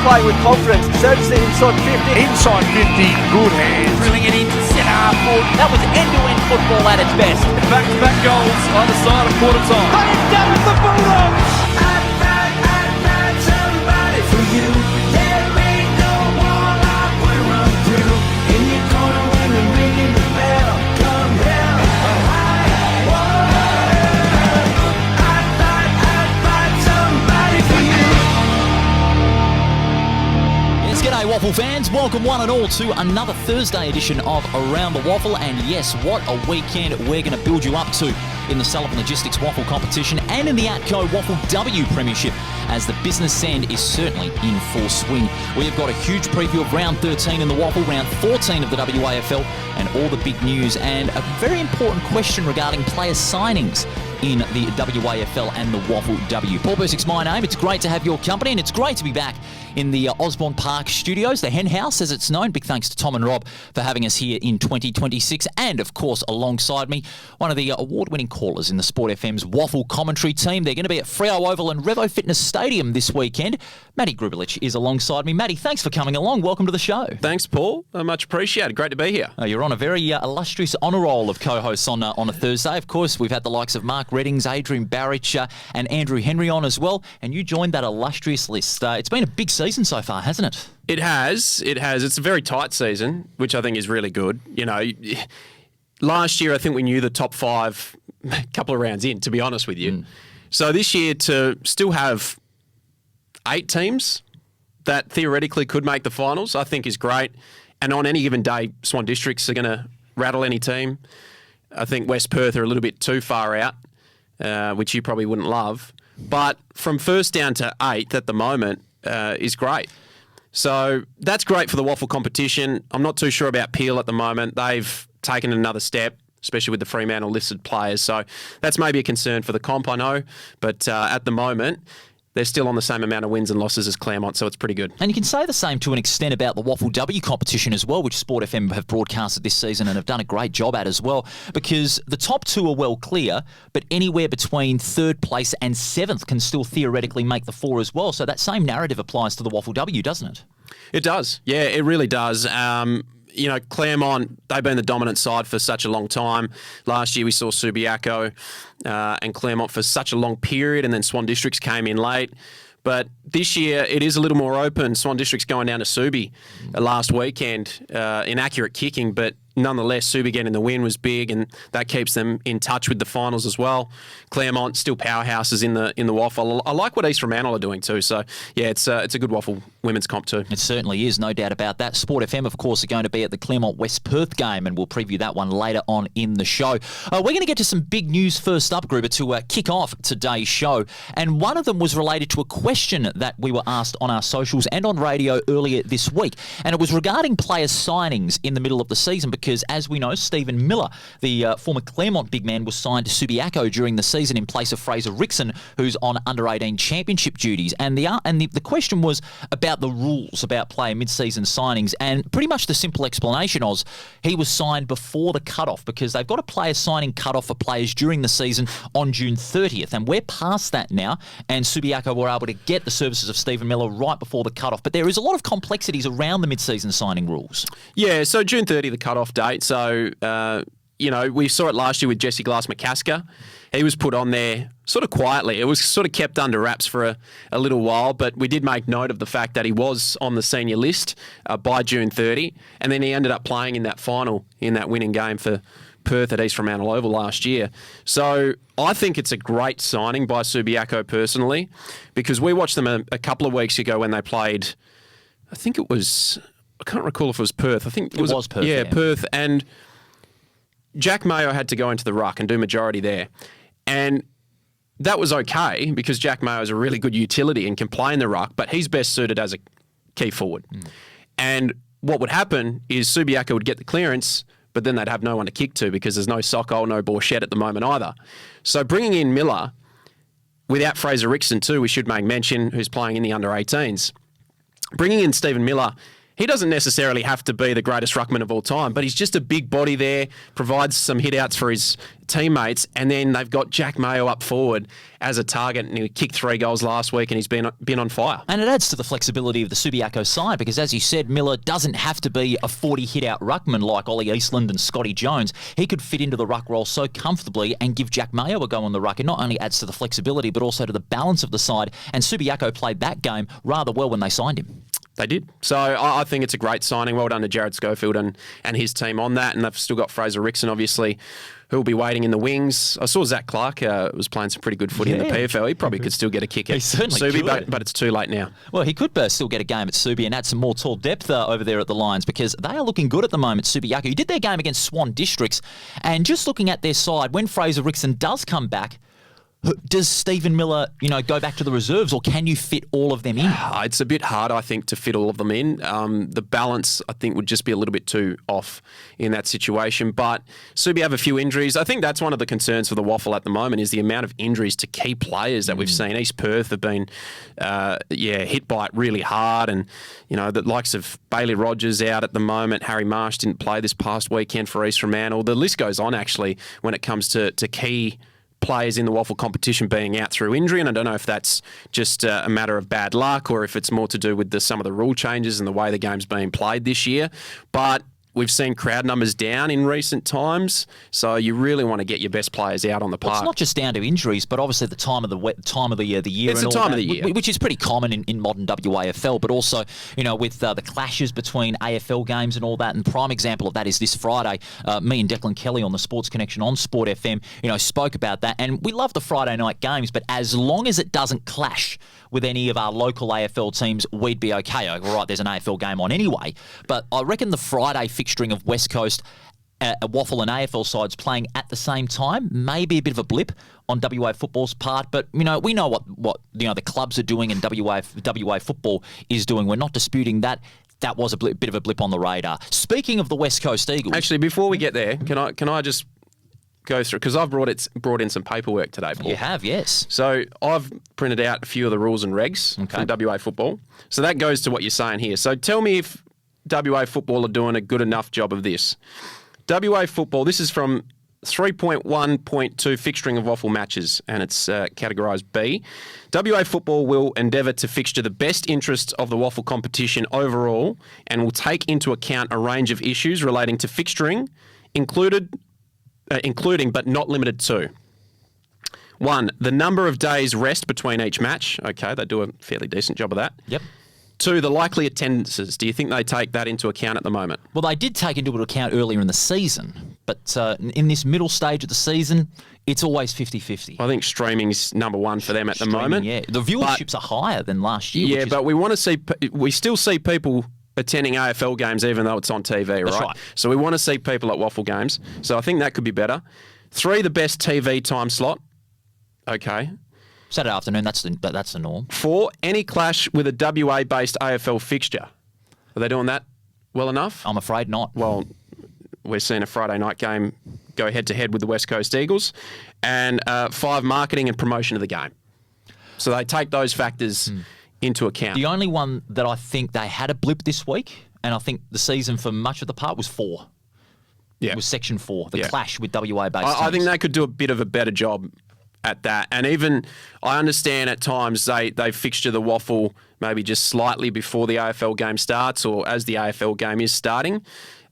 playing with confidence. Serves it inside 50. Inside 50, good hands. Drilling it into centre half forward. That was end-to-end football at its best. Back-to-back goals either side of quarter time. They have done it, the Bulldogs! I'd find somebody for you. There ain't no wall I will run through. In your corner when you're ringing the bell. Come hell or high water. I'd find somebody for you. Yes, g'day WAFL fans. Welcome one and all to another Thursday edition of Around the WAFL. And yes, what a weekend we're going to build you up to in the Sullivan Logistics WAFL competition and in the ATCO WAFL W Premiership, as the business end is certainly in full swing. We have got a huge preview of round 13 in the WAFL, round 14 of the WAFL, and all the big news, and a very important question regarding player signings in the WAFL and the WAFL W. Paul Persic's my name. It's great to have your company, and it's great to be back in the Osborne Park studios, the Hen House as it's known. Big thanks to Tom and Rob for having us here in 2026. And of course, alongside me, one of the award-winning callers in the Sport FM's WAFL commentary team. They're going to be at Freo Oval and Revo Fitness Stadium this weekend. Matt Grubelich is alongside me. Matty, thanks for coming along. Welcome to the show. Thanks, Paul. Much appreciated. Great to be here. You're on a very illustrious honour roll of co-hosts on a Thursday. Of course, we've had the likes of Mark Reddings, Adrian Barrich, and Andrew Henry on as well, and you joined that illustrious list. It's been a big season so far, hasn't it? It has. It's a very tight season, which I think is really good. You know, last year I think we knew the top five a couple of rounds in, to be honest with you. So this year to still have 8 teams that theoretically could make the finals, I think is great. And on any given day, Swan Districts are going to rattle any team. I think West Perth are a little bit too far out, which you probably wouldn't love. But from first down to 8th at the moment is great. So that's great for the WAFL competition. I'm not too sure about Peel at the moment. They've taken another step, especially with the Fremantle listed players. So that's maybe a concern for the comp, I know. But at the moment, they're still on the same amount of wins and losses as Claremont, so it's pretty good. And you can say the same to an extent about the WAFL W competition as well, which Sport FM have broadcasted this season and have done a great job at as well, because the top 2 are well clear, but anywhere between 3rd place and 7th can still theoretically make the 4 as well. So that same narrative applies to the WAFL W, doesn't it? It does. Yeah, it really does. You know, Claremont, they've been the dominant side for such a long time. Last year we saw Subiaco and Claremont for such a long period, and then Swan Districts came in late. But this year it is a little more open. Swan Districts going down to Subi last weekend. Inaccurate kicking, but nonetheless, Subi getting the win was big, and that keeps them in touch with the finals as well. Claremont still powerhouses in the WAFL. I like what East Fremantle are doing too. So yeah, it's a good WAFL women's comp too. It certainly is, no doubt about that. Sport FM, of course, are going to be at the Claremont West Perth game, and we'll preview that one later on in the show. We're going to get to some big news first up, Gruber, to kick off today's show. And one of them was related to a question that we were asked on our socials and on radio earlier this week. And it was regarding player signings in the middle of the season, because as we know, Stephen Miller, the former Claremont big man, was signed to Subiaco during the season in place of Fraser Rickson, who's on under-18 championship duties. And the question was about the rules about player mid-season signings, and pretty much the simple explanation was he was signed before the cut-off, because they've got a player signing cut-off for players during the season on June 30th, and we're past that now, and Subiaco were able to get the services of Stephen Miller right before the cut-off. But there is a lot of complexities around the mid-season signing rules. Yeah, so June 30, the cut-off date. So, you know, we saw it last year with Jesse Glass-McCasker. He was put on there sort of quietly. It was sort of kept under wraps for a little while, but we did make note of the fact that he was on the senior list by June 30, and then he ended up playing in that final, in that winning game for Perth at East Fremantle Oval last year. So I think it's a great signing by Subiaco personally, because we watched them a couple of weeks ago when they played, I think it was, I can't recall if it was Perth. I think it was Perth. Yeah, Perth. And Jack Mayo had to go into the ruck and do majority there. And that was okay, because Jack Mayo is a really good utility and can play in the ruck, but he's best suited as a key forward. And what would happen is Subiaco would get the clearance, but then they'd have no one to kick to, because there's no Socko, no Borchett at the moment either. So bringing in Miller, without Fraser Rickson too, we should make mention, who's playing in the under-18s, bringing in Stephen Miller, he doesn't necessarily have to be the greatest ruckman of all time, but he's just a big body there, provides some hit-outs for his teammates, and then they've got Jack Mayo up forward as a target, and he kicked 3 goals last week, and he's been on fire. And it adds to the flexibility of the Subiaco side because, as you said, Miller doesn't have to be a 40 hit-out ruckman like Ollie Eastland and Scotty Jones. He could fit into the ruck role so comfortably and give Jack Mayo a go on the ruck. It not only adds to the flexibility, but also to the balance of the side, and Subiaco played that game rather well when they signed him. They did. So I think it's a great signing. Well done to Jared Schofield and his team on that. And they've still got Fraser Rickson, obviously, who will be waiting in the wings. I saw Zach Clark was playing some pretty good footy in the PFL. He probably could still get a kick at Subi, but it's too late now. Well, he could still get a game at Subi and add some more tall depth over there at the Lions because they are looking good at the moment, Subiaco. You did their game against Swan Districts, and just looking at their side, when Fraser Rickson does come back, does Stephen Miller, go back to the reserves, or can you fit all of them in? It's a bit hard, I think, to fit all of them in. The balance, I think, would just be a little bit too off in that situation. But Subi have a few injuries. I think that's one of the concerns for the WAFL at the moment is the amount of injuries to key players that we've seen. East Perth have been, hit by it really hard. And, the likes of Bailey Rogers out at the moment. Harry Marsh didn't play this past weekend for East Fremantle. The list goes on, actually, when it comes to key players in the WAFL competition being out through injury, and I don't know if that's just a matter of bad luck or if it's more to do with some of the rule changes and the way the game's being played this year. But we've seen crowd numbers down in recent times, so you really want to get your best players out on the park. Well, it's not just down to injuries, but obviously the time of the year. It's the time of the year, which is pretty common in modern WAFL. But also, with the clashes between AFL games and all that. And prime example of that is this Friday. Me and Declan Kelly on the Sports Connection on Sport FM, spoke about that. And we love the Friday night games, but as long as it doesn't clash with any of our local AFL teams, we'd be okay. All right, there's an AFL game on anyway. But I reckon the Friday fixturing of West Coast, WAFL and AFL sides playing at the same time may be a bit of a blip on WA football's part. But, we know what the clubs are doing and WA football is doing. We're not disputing that. That was a bit of a blip on the radar. Speaking of the West Coast Eagles... Actually, before we get there, can I just go through, because I've brought in some paperwork today, Paul. You have, yes. So I've printed out a few of the rules and regs from WA football. So that goes to what you're saying here. So tell me if WA football are doing a good enough job of this. WA football, this is from 3.1.2 fixturing of WAFL matches, and it's categorised B. WA football will endeavour to fixture the best interests of the WAFL competition overall and will take into account a range of issues relating to fixturing, including but not limited to 1, the number of days rest between each match. Okay, they do a fairly decent job of that. Yep. 2, the likely attendances. Do you think they take that into account at the moment? Well, they did take into account earlier in the season, but in this middle stage of the season, it's always 50-50. I think streaming's number one for them at the moment. Yeah, the viewerships are higher than last year. Yeah, but we still see people attending AFL games even though it's on TV, That's right. So we want to see people at WAFL games. So I think that could be better. 3, the best TV time slot. Okay. Saturday afternoon, that's the norm. 4, any clash with a WA-based AFL fixture. Are they doing that well enough? I'm afraid not. Well, we're seeing a Friday night game go head-to-head with the West Coast Eagles. And 5, marketing and promotion of the game. So they take those factors into account. The only one that I think they had a blip this week, and I think the season for much of the part was 4. Yeah. It was Section 4, the clash with WA-based teams. I think they could do a bit of a better job at that. And even, I understand at times they fixture the WAFL maybe just slightly before the AFL game starts or as the AFL game is starting.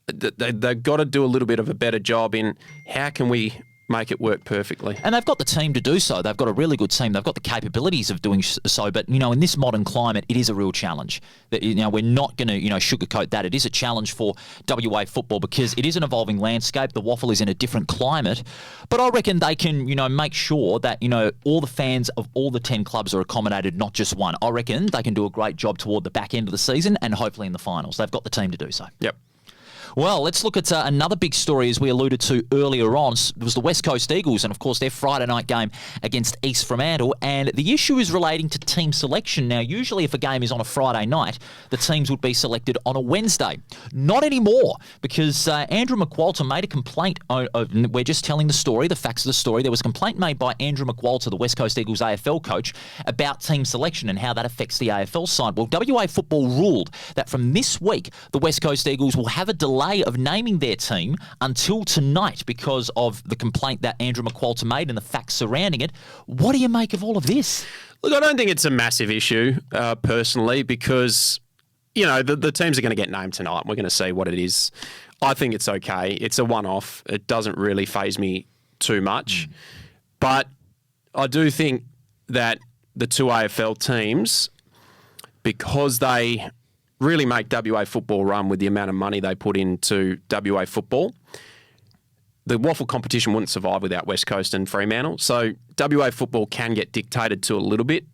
They've got to do a little bit of a better job in how can we make it work perfectly. And they've got the team to do so. They've got a really good team. They've got the capabilities of doing so. But, in this modern climate, it is a real challenge. That we're not going to, sugarcoat that. It is a challenge for WA football because it is an evolving landscape. The WAFL is in a different climate. But I reckon they can, make sure that, all the fans of all the 10 clubs are accommodated, not just one. I reckon they can do a great job toward the back end of the season and hopefully in the finals. They've got the team to do so. Yep. Well, let's look at another big story as we alluded to earlier on. It was the West Coast Eagles and, of course, their Friday night game against East Fremantle. And the issue is relating to team selection. Now, usually if a game is on a Friday night, the teams would be selected on a Wednesday. Not anymore, because Andrew McWalter made a complaint. We're just telling the story, the facts of the story. There was a complaint made by Andrew McWalter, the West Coast Eagles AFL coach, about team selection and how that affects the AFL side. Well, WA Football ruled that from this week, the West Coast Eagles will have a delay of naming their team until tonight because of the complaint that Andrew McWalter made and the facts surrounding it. What do you make of all of this? Look, I don't think it's a massive issue, personally, because, the teams are going to get named tonight. We're going to see what it is. I think it's okay. It's a one-off. It doesn't really faze me too much. But I do think that the two AFL teams, because they really make WA football run with the amount of money they put into WA football, the WAFL competition wouldn't survive without West Coast and Fremantle. So WA football can get dictated to a little bit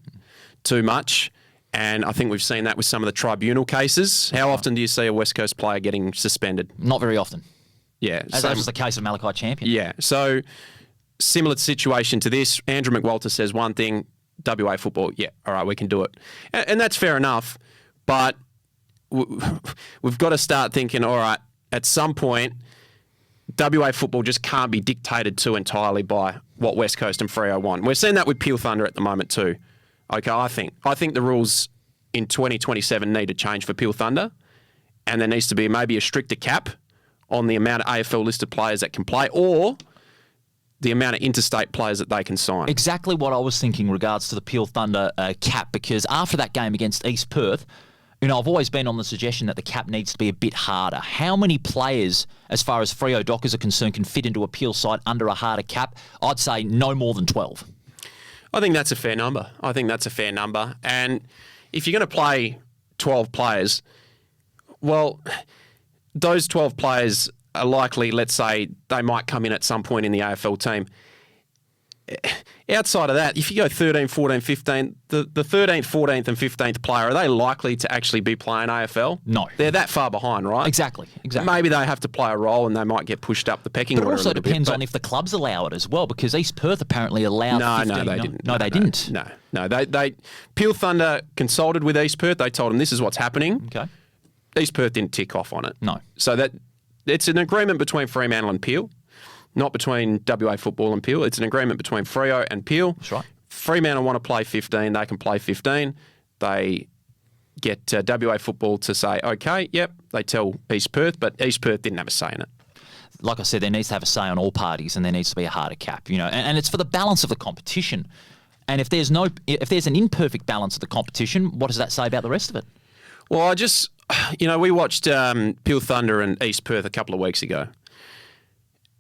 too much. And I think we've seen that with some of the tribunal cases. How often do you see a West Coast player getting suspended? Not very often. Yeah. As that was the case of Malachi Champion. Yeah. So similar situation to this. Andrew McWalter says one thing, WA football, yeah, all right, we can do it. And that's fair enough. But we've got to start thinking, all right, at some point, WA football just can't be dictated to entirely by what West Coast and Freo want. We're seeing that with Peel Thunder at the moment too. Okay, I think the rules in 2027 need to change for Peel Thunder, and there needs to be maybe a stricter cap on the amount of AFL listed players that can play, or the amount of interstate players that they can sign. Exactly what I was thinking in regards to the Peel Thunder cap, because after that game against East Perth, I've always been on the suggestion that the cap needs to be a bit harder. How many players, as far as Freo Dockers are concerned, can fit into a Peel side under a harder cap? I'd say no more than 12. I think that's a fair number. And if you're going to play 12 players, well, those 12 players are likely, let's say, they might come in at some point in the AFL team. Outside of that, if you go 13, 14, 15, the 13th, 14th and 15th player, are they likely to actually be playing AFL? No. They're that far behind, right? Exactly. Maybe they have to play a role and they might get pushed up the pecking order. But it also depends on if the clubs allow it as well, because East Perth apparently allowed 15. No, they didn't. No, they didn't. No. They Peel Thunder consulted with East Perth. They told them this is what's happening. Okay. East Perth didn't tick off on it. No. So that it's an agreement between Fremantle and Peel. Not between WA Football and Peel. It's an agreement between Freo and Peel. That's right. Fremantle want to play 15. They can play 15. They get WA Football to say, okay, yep. They tell East Perth, but East Perth didn't have a say in it. Like I said, there needs to have a say on all parties, and there needs to be a harder cap. And it's for the balance of the competition. And if there's an imperfect balance of the competition, what does that say about the rest of it? Well, we watched Peel Thunder and East Perth a couple of weeks ago.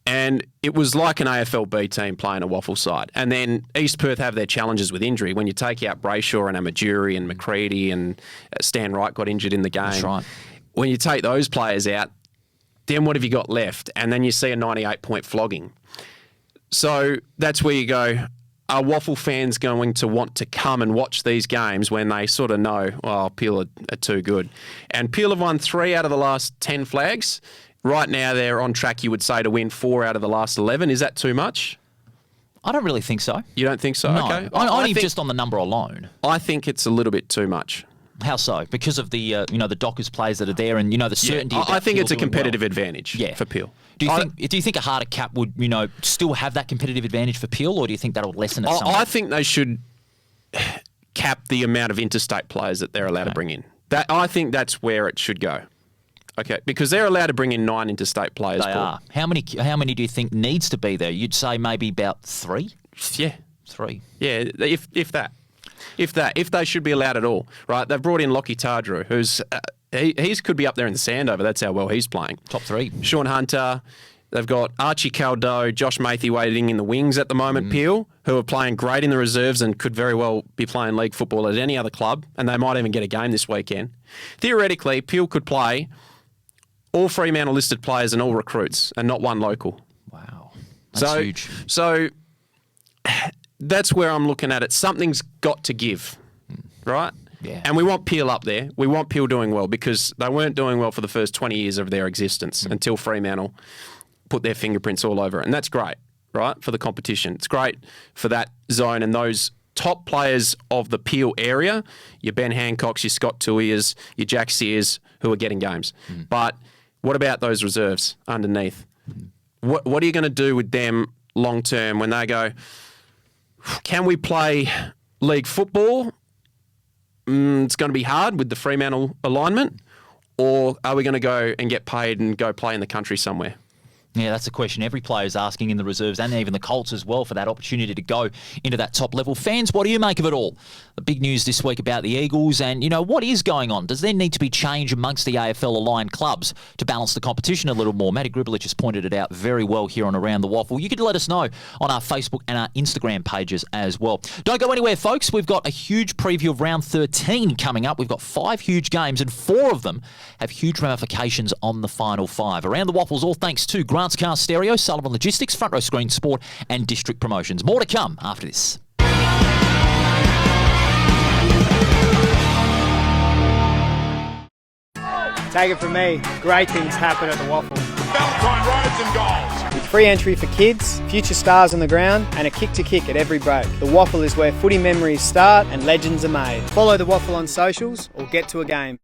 And it was like an AFL B team playing a WAFL side. And then East Perth have their challenges with injury. When you take out Brayshaw and Amajuri and McCready and Stan Wright got injured in the game. That's right. When you take those players out, then what have you got left? And then you see a 98-point flogging. So that's where you go, are WAFL fans going to want to come and watch these games when they sort of know, Peel are too good? And Peel have won 3 out of the last 10 flags. Right now, they're on track, you would say, to win 4 out of the last 11. Is that too much? I don't really think so. You don't think so? No. Okay. Only just on the number alone. I think it's a little bit too much. How so? Because of the the Dockers players that are there, and the certainty. I think Peel it's a doing competitive advantage for Peel. Do you think a harder cap would still have that competitive advantage for Peel, or do you think that'll lessen it? I think they should cap the amount of interstate players that they're allowed to bring in. I think that's where it should go. Okay, because they're allowed to bring in 9 interstate players. They are. How many do you think needs to be there? You'd say maybe about 3? Yeah. 3. Yeah, if that. If they should be allowed at all, right? They've brought in Lockie Tardrew, who's he could be up there in the Sandover. That's how well he's playing. Top 3. Sean Hunter. They've got Archie Caldo, Josh Mathy waiting in the wings at the moment, Peel, who are playing great in the reserves and could very well be playing league football at any other club, and they might even get a game this weekend. Theoretically, Peel could play all Fremantle listed players and all recruits, and not one local. Wow. That's huge. So that's where I'm looking at it. Something's got to give, right? Yeah. And we want Peel up there. We want Peel doing well because they weren't doing well for the first 20 years of their existence until Fremantle put their fingerprints all over it. And that's great, right, for the competition. It's great for that zone and those top players of the Peel area, your Ben Hancocks, your Scott Tuias, your Jack Sears, who are getting games. But what about those reserves underneath? What are you going to do with them long term when they go, can we play league football? It's going to be hard with the Fremantle alignment. Or are we going to go and get paid and go play in the country somewhere? Yeah, that's a question every player is asking in the reserves and even the Colts as well for that opportunity to go into that top level. Fans, what do you make of it all? The big news this week about the Eagles and, what is going on? Does there need to be change amongst the AFL-aligned clubs to balance the competition a little more? Matt Grubelich has pointed it out very well here on Around the Waffle. You could let us know on our Facebook and our Instagram pages as well. Don't go anywhere, folks. We've got a huge preview of round 13 coming up. We've got 5 huge games and 4 of them have huge ramifications on the final 5. Around the Waffles, all thanks to Grant's Car Stereo, Sullivan Logistics, Front Row Screen Sport and District Promotions. More to come after this. Take it from me, great things happen at the Waffle. Valentine roads and goals. With free entry for kids, future stars on the ground, and a kick to kick at every break. The Waffle is where footy memories start and legends are made. Follow the Waffle on socials or get to a game.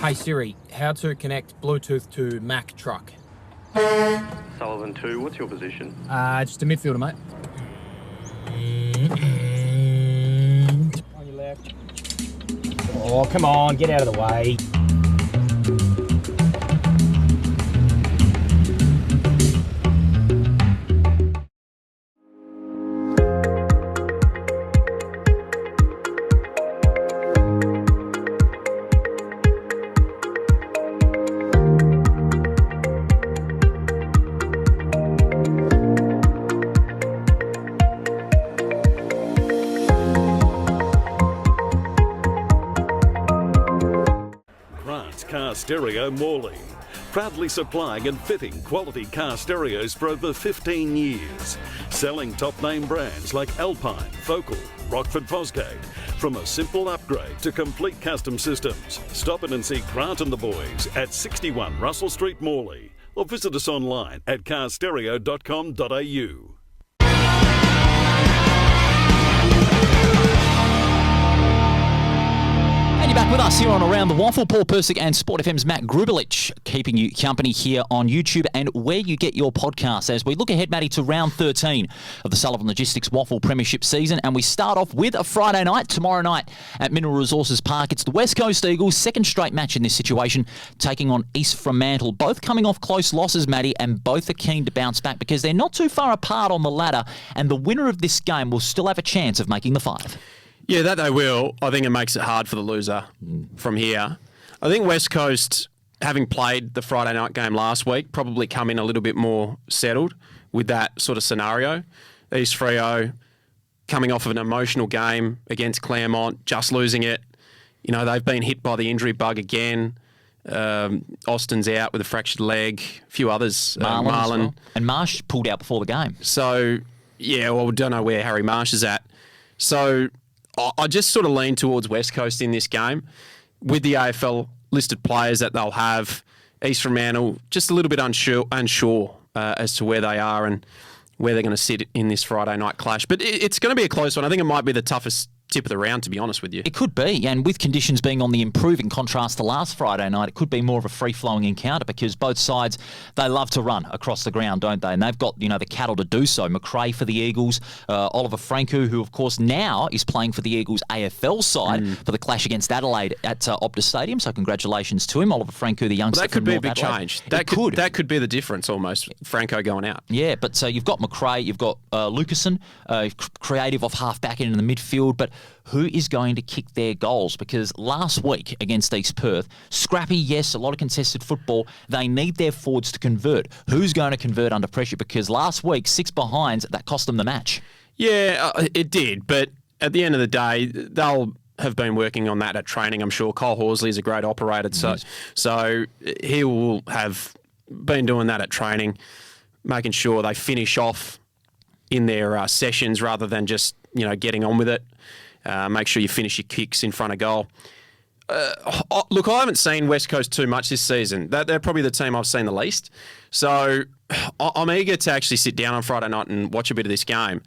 Hey Siri, how to connect Bluetooth to Mac truck? Sullivan 2, what's your position? Just a midfielder, mate. On your left. Oh, come on, get out of the way. Car Stereo Morley, proudly supplying and fitting quality car stereos for over 15 years, selling top name brands like Alpine, Focal, Rockford Fosgate. From a simple upgrade to complete custom systems, stop in and see Grant and the boys at 61 Russell Street, Morley, or visit us online at carstereo.com.au. And you're back with us here on Around the Waffle. Paul Persic and Sport FM's Matt Grubelich keeping you company here on YouTube and where you get your podcasts as we look ahead, Matty, to round 13 of the Sullivan Logistics Waffle Premiership season. And we start off with a Friday night, tomorrow night at Mineral Resources Park. It's the West Coast Eagles, second straight match in this situation, taking on East Fremantle. Both coming off close losses, Matty, and both are keen to bounce back because they're not too far apart on the ladder. And the winner of this game will still have a chance of making the 5. Yeah, that they will. I think it makes it hard for the loser from here. I think West Coast, having played the Friday night game last week, probably come in a little bit more settled with that sort of scenario. East Freo coming off of an emotional game against Claremont, just losing it. They've been hit by the injury bug again. Austin's out with a fractured leg. A few others. Marlon. Well. And Marsh pulled out before the game. So, yeah, well, we don't know where Harry Marsh is at. So I just sort of lean towards West Coast in this game with the AFL listed players that they'll have. East Fremantle just a little bit unsure as to where they are and where they're going to sit in this Friday night clash. But it's going to be a close one. I think it might be the toughest tip of the round, to be honest with you. It could be, and with conditions being on the improve in contrast to last Friday night, it could be more of a free-flowing encounter because both sides, they love to run across the ground, don't they? And they've got, the cattle to do so. McRae for the Eagles, Oliver Franco, who, of course, now is playing for the Eagles AFL side for the clash against Adelaide at Optus Stadium, so congratulations to him. Oliver Franco, the youngster that could from be North a big Adelaide. change. That could be the difference almost, Franco going out. Yeah, but you've got McRae, you've got Lucasen, creative off half-back into the midfield, but who is going to kick their goals? Because last week against East Perth, scrappy, yes, a lot of contested football, they need their forwards to convert. Who's going to convert under pressure? Because last week, 6 behinds, that cost them the match. Yeah, it did, but at the end of the day, they'll have been working on that at training, I'm sure. Cole Horsley is a great operator, so he will have been doing that at training, making sure they finish off in their sessions rather than just, getting on with it. Make sure you finish your kicks in front of goal. Look, I haven't seen West Coast too much this season. They're probably the team I've seen the least. So I'm eager to actually sit down on Friday night and watch a bit of this game.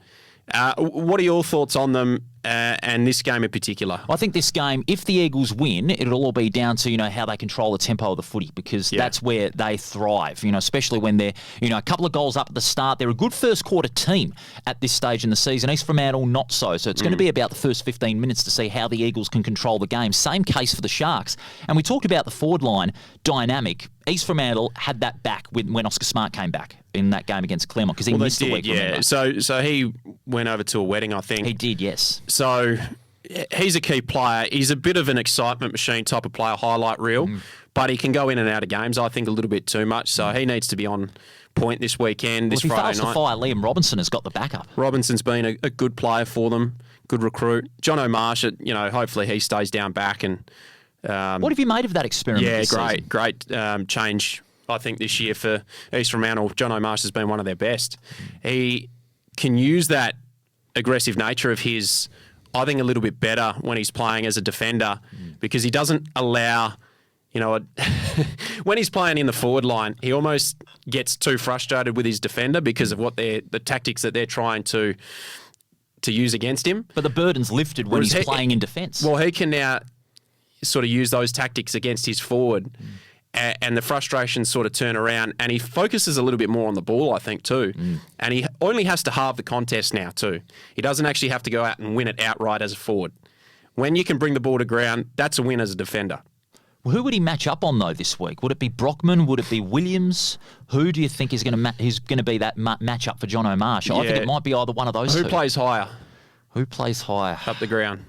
What are your thoughts on them and this game in particular? I think this game, if the Eagles win, it'll all be down to, how they control the tempo of the footy because that's where they thrive, especially when they're, a couple of goals up at the start. They're a good first quarter team at this stage in the season. East Fremantle, not so. So it's going to be about the first 15 minutes to see how the Eagles can control the game. Same case for the Sharks. And we talked about the forward line dynamic. East Fremantle had that back when Oscar Smart came back in that game against Claremont because he missed a week. Yeah, remember? So he went over to a wedding, I think. He did, yes. So he's a key player. He's a bit of an excitement machine type of player, highlight reel, but he can go in and out of games, I think, a little bit too much. So he needs to be on point this weekend, this Friday night. If he fails to fire, Liam Robinson has got the backup. Robinson's been a good player for them, good recruit. John O'Marsh, hopefully he stays down back. And what have you made of that experiment? Yeah, great change, I think, this year for East Fremantle. John O'Marsh has been one of their best. He can use that aggressive nature of his, I think, a little bit better when he's playing as a defender because he doesn't allow, when he's playing in the forward line, he almost gets too frustrated with his defender because of the tactics that they're trying to use against him. But the burden's lifted when he's playing in defence. Well, he can now sort of use those tactics against his forward and the frustrations sort of turn around and he focuses a little bit more on the ball, I think, too. And he only has to halve the contest now, too. He doesn't actually have to go out and win it outright as a forward. When you can bring the ball to ground, that's a win as a defender. Well, who would he match up on, though, this week? Would it be Brockman? Would it be Williams? Who do you think is going to be that match-up for John O'Marsh? I think it might be either one of those two. Who plays higher? Who plays higher? Up the ground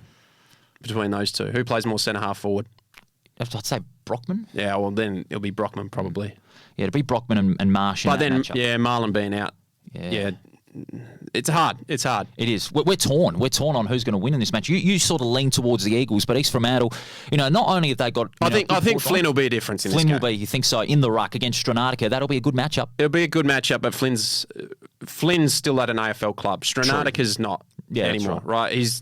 between those two. Who plays more centre-half forward? I'd say Brockman. Yeah, well, then it'll be Brockman probably. Yeah, it'll be Brockman and Marsh in that matchup. Marlon being out. Yeah. It's hard. It's hard. It is. We're torn. We're torn on who's going to win in this match. You sort of lean towards the Eagles, but East Fremantle, not only have they got... I think Flynn will be a difference in this game. Flynn will be, you think so, in the ruck against Stranatica. That'll be a good matchup. It'll be a good matchup, but Flynn's still at an AFL club. Stranatica's not anymore, right?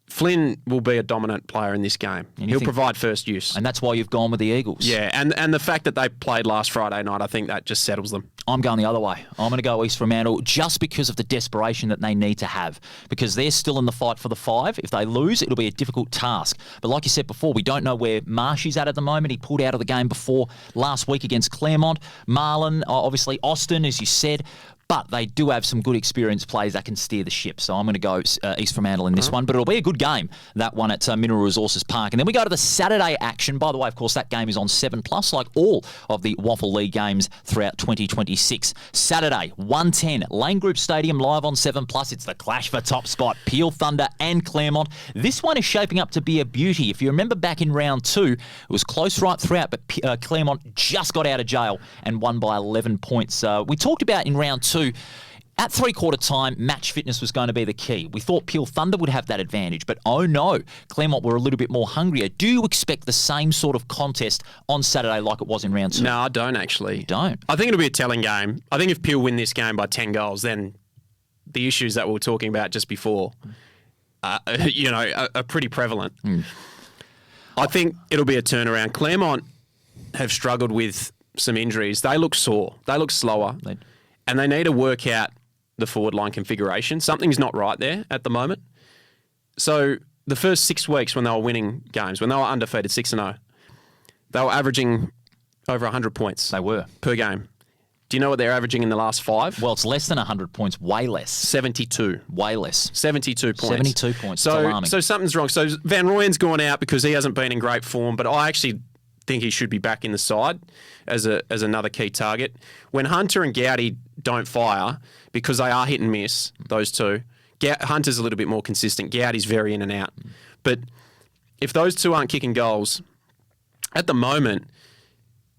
Flynn will be a dominant player in this game. He'll provide first use. And that's why you've gone with the Eagles. Yeah, and the fact that they played last Friday night, I think that just settles them. I'm going the other way. I'm going to go East Fremantle just because of the desperation that they need to have. Because they're still in the fight for the 5. If they lose, it'll be a difficult task. But like you said before, we don't know where Marsh is at the moment. He pulled out of the game before last week against Claremont. Marlon, obviously Austin, as you said. But they do have some good experienced players that can steer the ship. So I'm going to go East Fremantle in this one. But it'll be a good game, that one at Mineral Resources Park. And then we go to the Saturday action. By the way, of course, that game is on 7+, like all of the WAFL League games throughout 2026. Saturday, 1:10, Lane Group Stadium, live on 7+. It's the clash for top spot, Peel Thunder and Claremont. This one is shaping up to be a beauty. If you remember back in round 2, it was close right throughout, but Claremont just got out of jail and won by 11 points. We talked about in round 2, at three-quarter time, match fitness was going to be the key. We thought Peel Thunder would have that advantage, but oh no, Claremont were a little bit more hungrier. Do you expect the same sort of contest on Saturday like it was in round 2? No, I don't actually. You don't? I think it'll be a telling game. I think if Peel win this game by 10 goals, then the issues that we were talking about just before, are pretty prevalent. I think it'll be a turnaround. Claremont have struggled with some injuries. They look sore. They look slower. And they need to work out the forward line configuration. Something's not right there at the moment. So the first 6 weeks when they were winning games, when they were undefeated 6-0, they were averaging over 100 points. They were. Per game. Do you know what they're averaging in the last 5? Well, it's less than 100 points, way less. 72. Way less. 72 points. 72 points. So, it's alarming. So something's wrong. So Van Rooyen's gone out because he hasn't been in great form, but I actually think he should be back in the side as another key target. When Hunter and Gowdy don't fire, because they are hit and miss, those two, Hunter's a little bit more consistent. Gowdy's very in and out. But if those two aren't kicking goals, at the moment,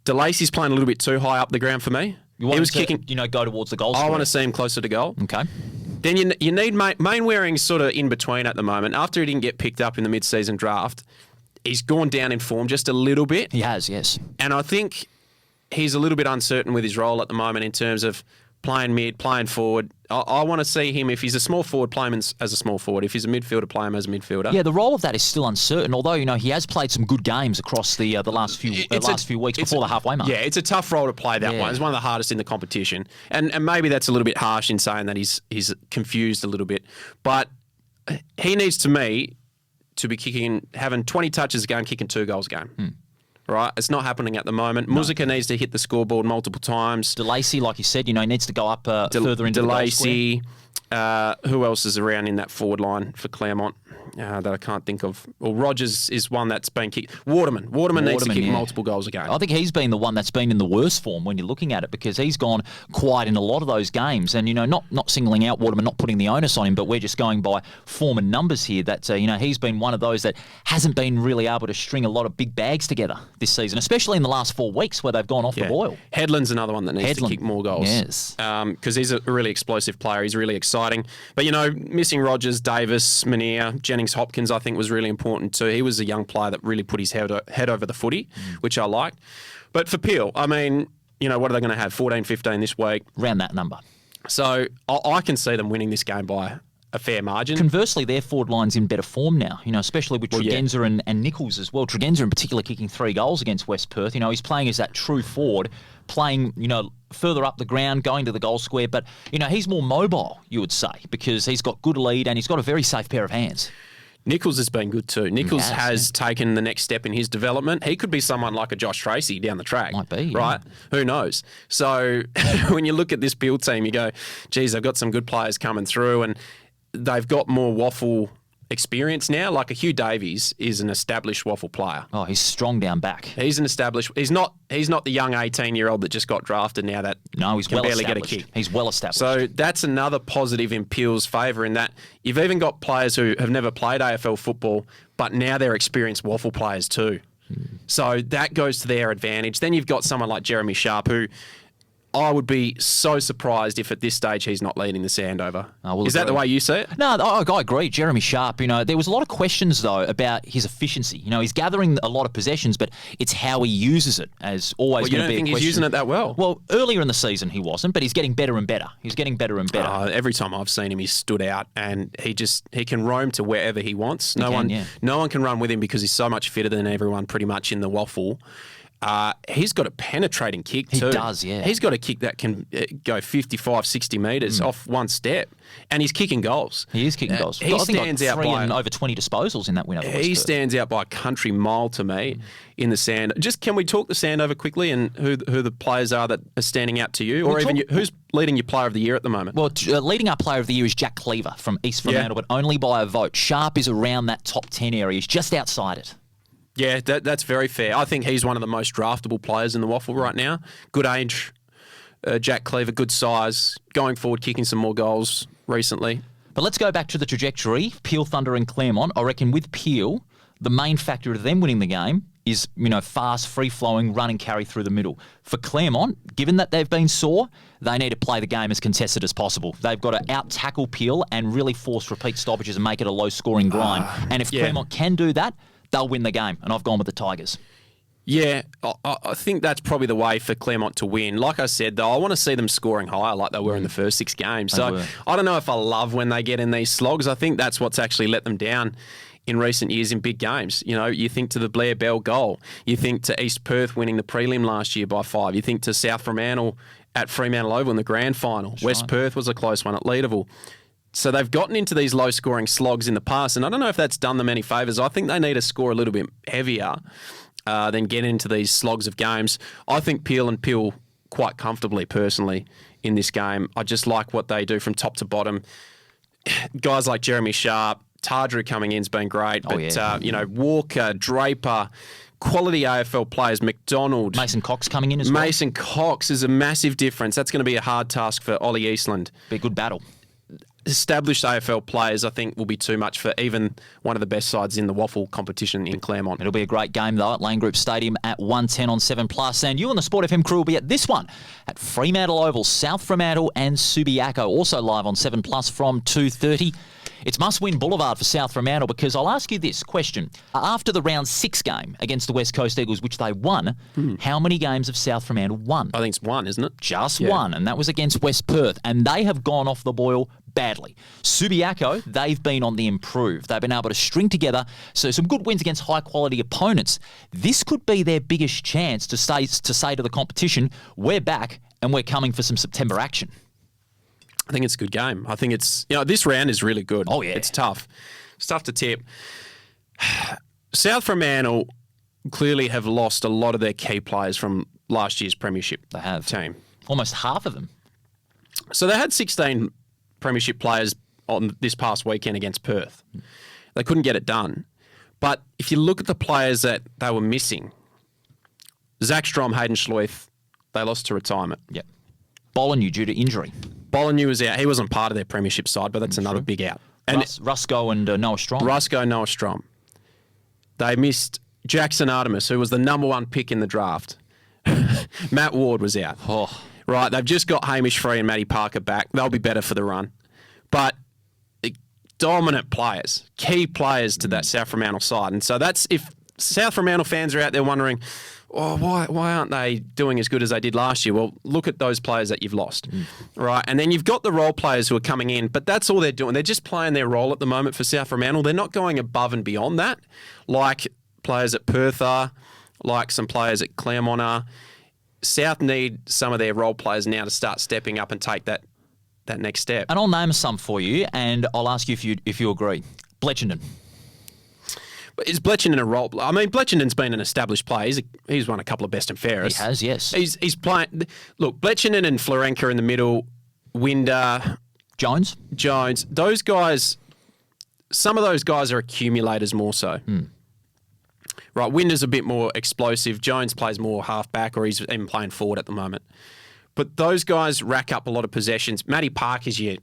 DeLacy's playing a little bit too high up the ground for me. He was kicking, go towards the goal square. I want to see him closer to goal. Okay. Then you need Mainwaring's sort of in between at the moment. After he didn't get picked up in the mid-season draft, he's gone down in form just a little bit. He has, yes. And I think he's a little bit uncertain with his role at the moment in terms of playing mid, playing forward. I want to see him, if he's a small forward, play him as a small forward. If he's a midfielder, play him as a midfielder. Yeah, the role of that is still uncertain, although, he has played some good games across the last few weeks before the halfway mark. Yeah, it's a tough role to play, that one. It's one of the hardest in the competition. And maybe that's a little bit harsh in saying that he's confused a little bit. But he needs, to me, to be having 20 touches a game, kicking 2 goals a game. Right? It's not happening at the moment. No. Muzica needs to hit the scoreboard multiple times. DeLacy, like you said, he needs to go up further into the goal square. Who else is around in that forward line for Claremont that I can't think of? Well, Rogers is one that's been kicked. Waterman needs to kick multiple goals a game. I think he's been the one that's been in the worst form when you're looking at it, because he's gone quiet in a lot of those games. And, not singling out Waterman, not putting the onus on him, but we're just going by form and numbers here that, he's been one of those that hasn't been really able to string a lot of big bags together this season, especially in the last 4 weeks where they've gone off the boil. Headland's another one that needs to kick more goals. Yes. Because he's a really explosive player. He's really exciting. But, missing Rogers, Davis, Menier, Jennings Hopkins, I think was really important too. He was a young player that really put his head over the footy, which I liked. But for Peel, what are they going to have? 14, 15 this week? Around that number. So I can see them winning this game by a fair margin. Conversely, their forward line's in better form now, especially with Tregenza and Nichols as well. Tregenza in particular kicking 3 goals against West Perth. He's playing as that true forward, playing, further up the ground, going to the goal square. But, he's more mobile, you would say, because he's got good lead and he's got a very safe pair of hands. Nichols has been good too. Nichols has taken the next step in his development. He could be someone like a Josh Tracy down the track. Might be. Right? Yeah. Who knows? So when you look at this Peel team, you go, geez, they've got some good players coming through and they've got more WAFL experience now. Like a Hugh Davies is an established WAFL player. Oh, he's strong down back. He's an established. He's not the young 18-year-old that just got drafted now that he's can well barely established. get a kick. He's well established. So that's another positive in Peel's favour in that you've even got players who have never played AFL football, but now they're experienced WAFL players too. So that goes to their advantage. Then you've got someone like Jeremy Sharp who I would be so surprised if at this stage he's not leading the Sandover. Is that the way you see it? No, I agree. Jeremy Sharp, there was a lot of questions, though, about his efficiency. He's gathering a lot of possessions, but it's how he uses it as always going to be a question. You don't think he's using it that well? Well, earlier in the season he wasn't, but he's getting better and better. He's getting better and better. Every time I've seen him, he's stood out, and he can roam to wherever he wants. No one can run with him because he's so much fitter than everyone pretty much in the WAFL. He's got a penetrating kick too. He does, yeah. He's got a kick that can go 55, 60 metres off one step, and he's kicking goals. He is kicking goals. He stands out by over 20 disposals in that win over West He Perth. stands out by a country mile to me in the sand. Just can we talk the Sandover quickly and who the players are that are standing out to you, or even who's leading your player of the year at the moment? Well, leading our player of the year is Jack Cleaver from East Fremantle, but only by a vote. Sharp is around that top 10 area. He's just outside it. Yeah, that's very fair. I think he's one of the most draftable players in the WAFL right now. Good age, Jack Cleaver, good size, going forward, kicking some more goals recently. But let's go back to the trajectory, Peel, Thunder and Claremont. I reckon with Peel, the main factor of them winning the game is, fast, free-flowing, run and carry through the middle. For Claremont, given that they've been sore, they need to play the game as contested as possible. They've got to out-tackle Peel and really force repeat stoppages and make it a low-scoring grind. And if Claremont can do that, they'll win the game, and I've gone with the Tigers. Yeah, I think that's probably the way for Claremont to win. Like I said, though, I want to see them scoring higher like they were in the first 6 games. So I don't know if I love when they get in these slogs. I think that's what's actually let them down in recent years in big games. You think to the Blair Bell goal. You think to East Perth winning the prelim last year by 5. You think to South Fremantle at Fremantle Oval in the grand final. West Perth was a close one at Leederville. So they've gotten into these low-scoring slogs in the past, and I don't know if that's done them any favours. I think they need to score a little bit heavier than get into these slogs of games. I think Peel and Peel quite comfortably, personally, in this game. I just like what they do from top to bottom. Guys like Jeremy Sharp, Tardrew coming in's been great, but Walker, Draper, quality AFL players, McDonald. Mason Cox coming in as well. Mason Cox is a massive difference. That's going to be a hard task for Ollie Eastland. Be a good battle. Established AFL players, I think, will be too much for even one of the best sides in the WAFL competition in Claremont. It'll be a great game, though, at Lane Group Stadium at 1:10 on 7+. And you and the Sport FM crew will be at this one at Fremantle Oval, South Fremantle and Subiaco. Also live on 7+ from 2:30. It's must-win Boulevard for South Fremantle because I'll ask you this question. After the round 6 game against the West Coast Eagles, which they won, how many games have South Fremantle won? I think it's one, isn't it? Just one, and that was against West Perth, and they have gone off the boil badly. Subiaco, they've been on the improve. They've been able to string together some good wins against high-quality opponents. This could be their biggest chance to say to the competition, we're back and we're coming for some September action. I think it's a good game. I think it's, this round is really good. Oh, yeah. It's tough. It's tough to tip. South Fremantle clearly have lost a lot of their key players from last year's premiership team. Almost half of them. So they had 16 premiership players on this past weekend against Perth. They couldn't get it done. But if you look at the players that they were missing, Zach Strom, Hayden Schleuf, they lost to retirement. Yep. Bolañu due to injury. Bolañu was out. He wasn't part of their premiership side, but that's another big out. And Rusco and Noah Strom. Noah Strom. They missed Jackson Artemis, who was the number 1 pick in the draft. Matt Ward was out. Oh. Right, they've just got Hamish Free and Matty Parker back. They'll be better for the run. But dominant players, key players to that South Fremantle side. And so that's, if South Fremantle fans are out there wondering, why aren't they doing as good as they did last year? Well, look at those players that you've lost, right? And then you've got the role players who are coming in, but that's all they're doing. They're just playing their role at the moment for South Fremantle. They're not going above and beyond that, like players at Perth are, like some players at Claremont are. South need some of their role players now to start stepping up and take that next step. And I'll name some for you, and I'll ask you if you agree. Bletchenden. Is Bletchenden a role? I mean, Bletchenden's been an established player. He's won a couple of best and fairest. He has, yes. He's playing. Look, Bletchenden and Florenka in the middle. Winder, Jones. Those guys. Some of those guys are accumulators more so. Right, Winder's a bit more explosive. Jones plays more half-back, or he's even playing forward at the moment. But those guys rack up a lot of possessions. Matty Park is your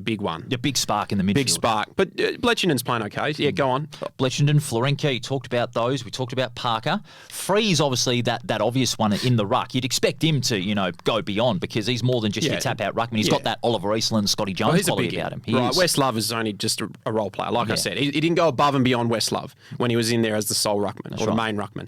big one. Your big spark in the midfield. Big spark. But Bletchenden's playing okay. Yeah, go on. Bletchenden, Florenka, you talked about those. We talked about Parker. Free's obviously that obvious one in the ruck. You'd expect him to, go beyond because he's more than just your tap-out ruckman. He's got that Oliver Eastland, Scotty Jones quality about him. West Love is only just a role player. Like I said, he didn't go above and beyond West Love when he was in there as the sole ruckman the main ruckman.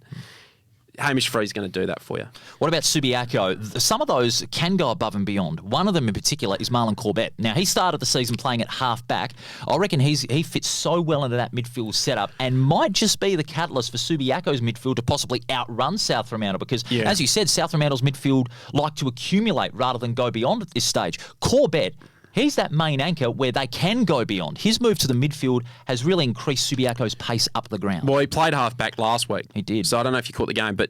Hamish Free's going to do that for you. What about Subiaco? Some of those can go above and beyond. One of them in particular is Marlon Corbett. Now, he started the season playing at half-back. I reckon he fits so well into that midfield setup and might just be the catalyst for Subiaco's midfield to possibly outrun South Fremantle because, as you said, South Fremantle's midfield like to accumulate rather than go beyond at this stage. Corbett, he's that main anchor where they can go beyond. His move to the midfield has really increased Subiaco's pace up the ground. Well, he played half-back last week. He did. So I don't know if you caught the game, but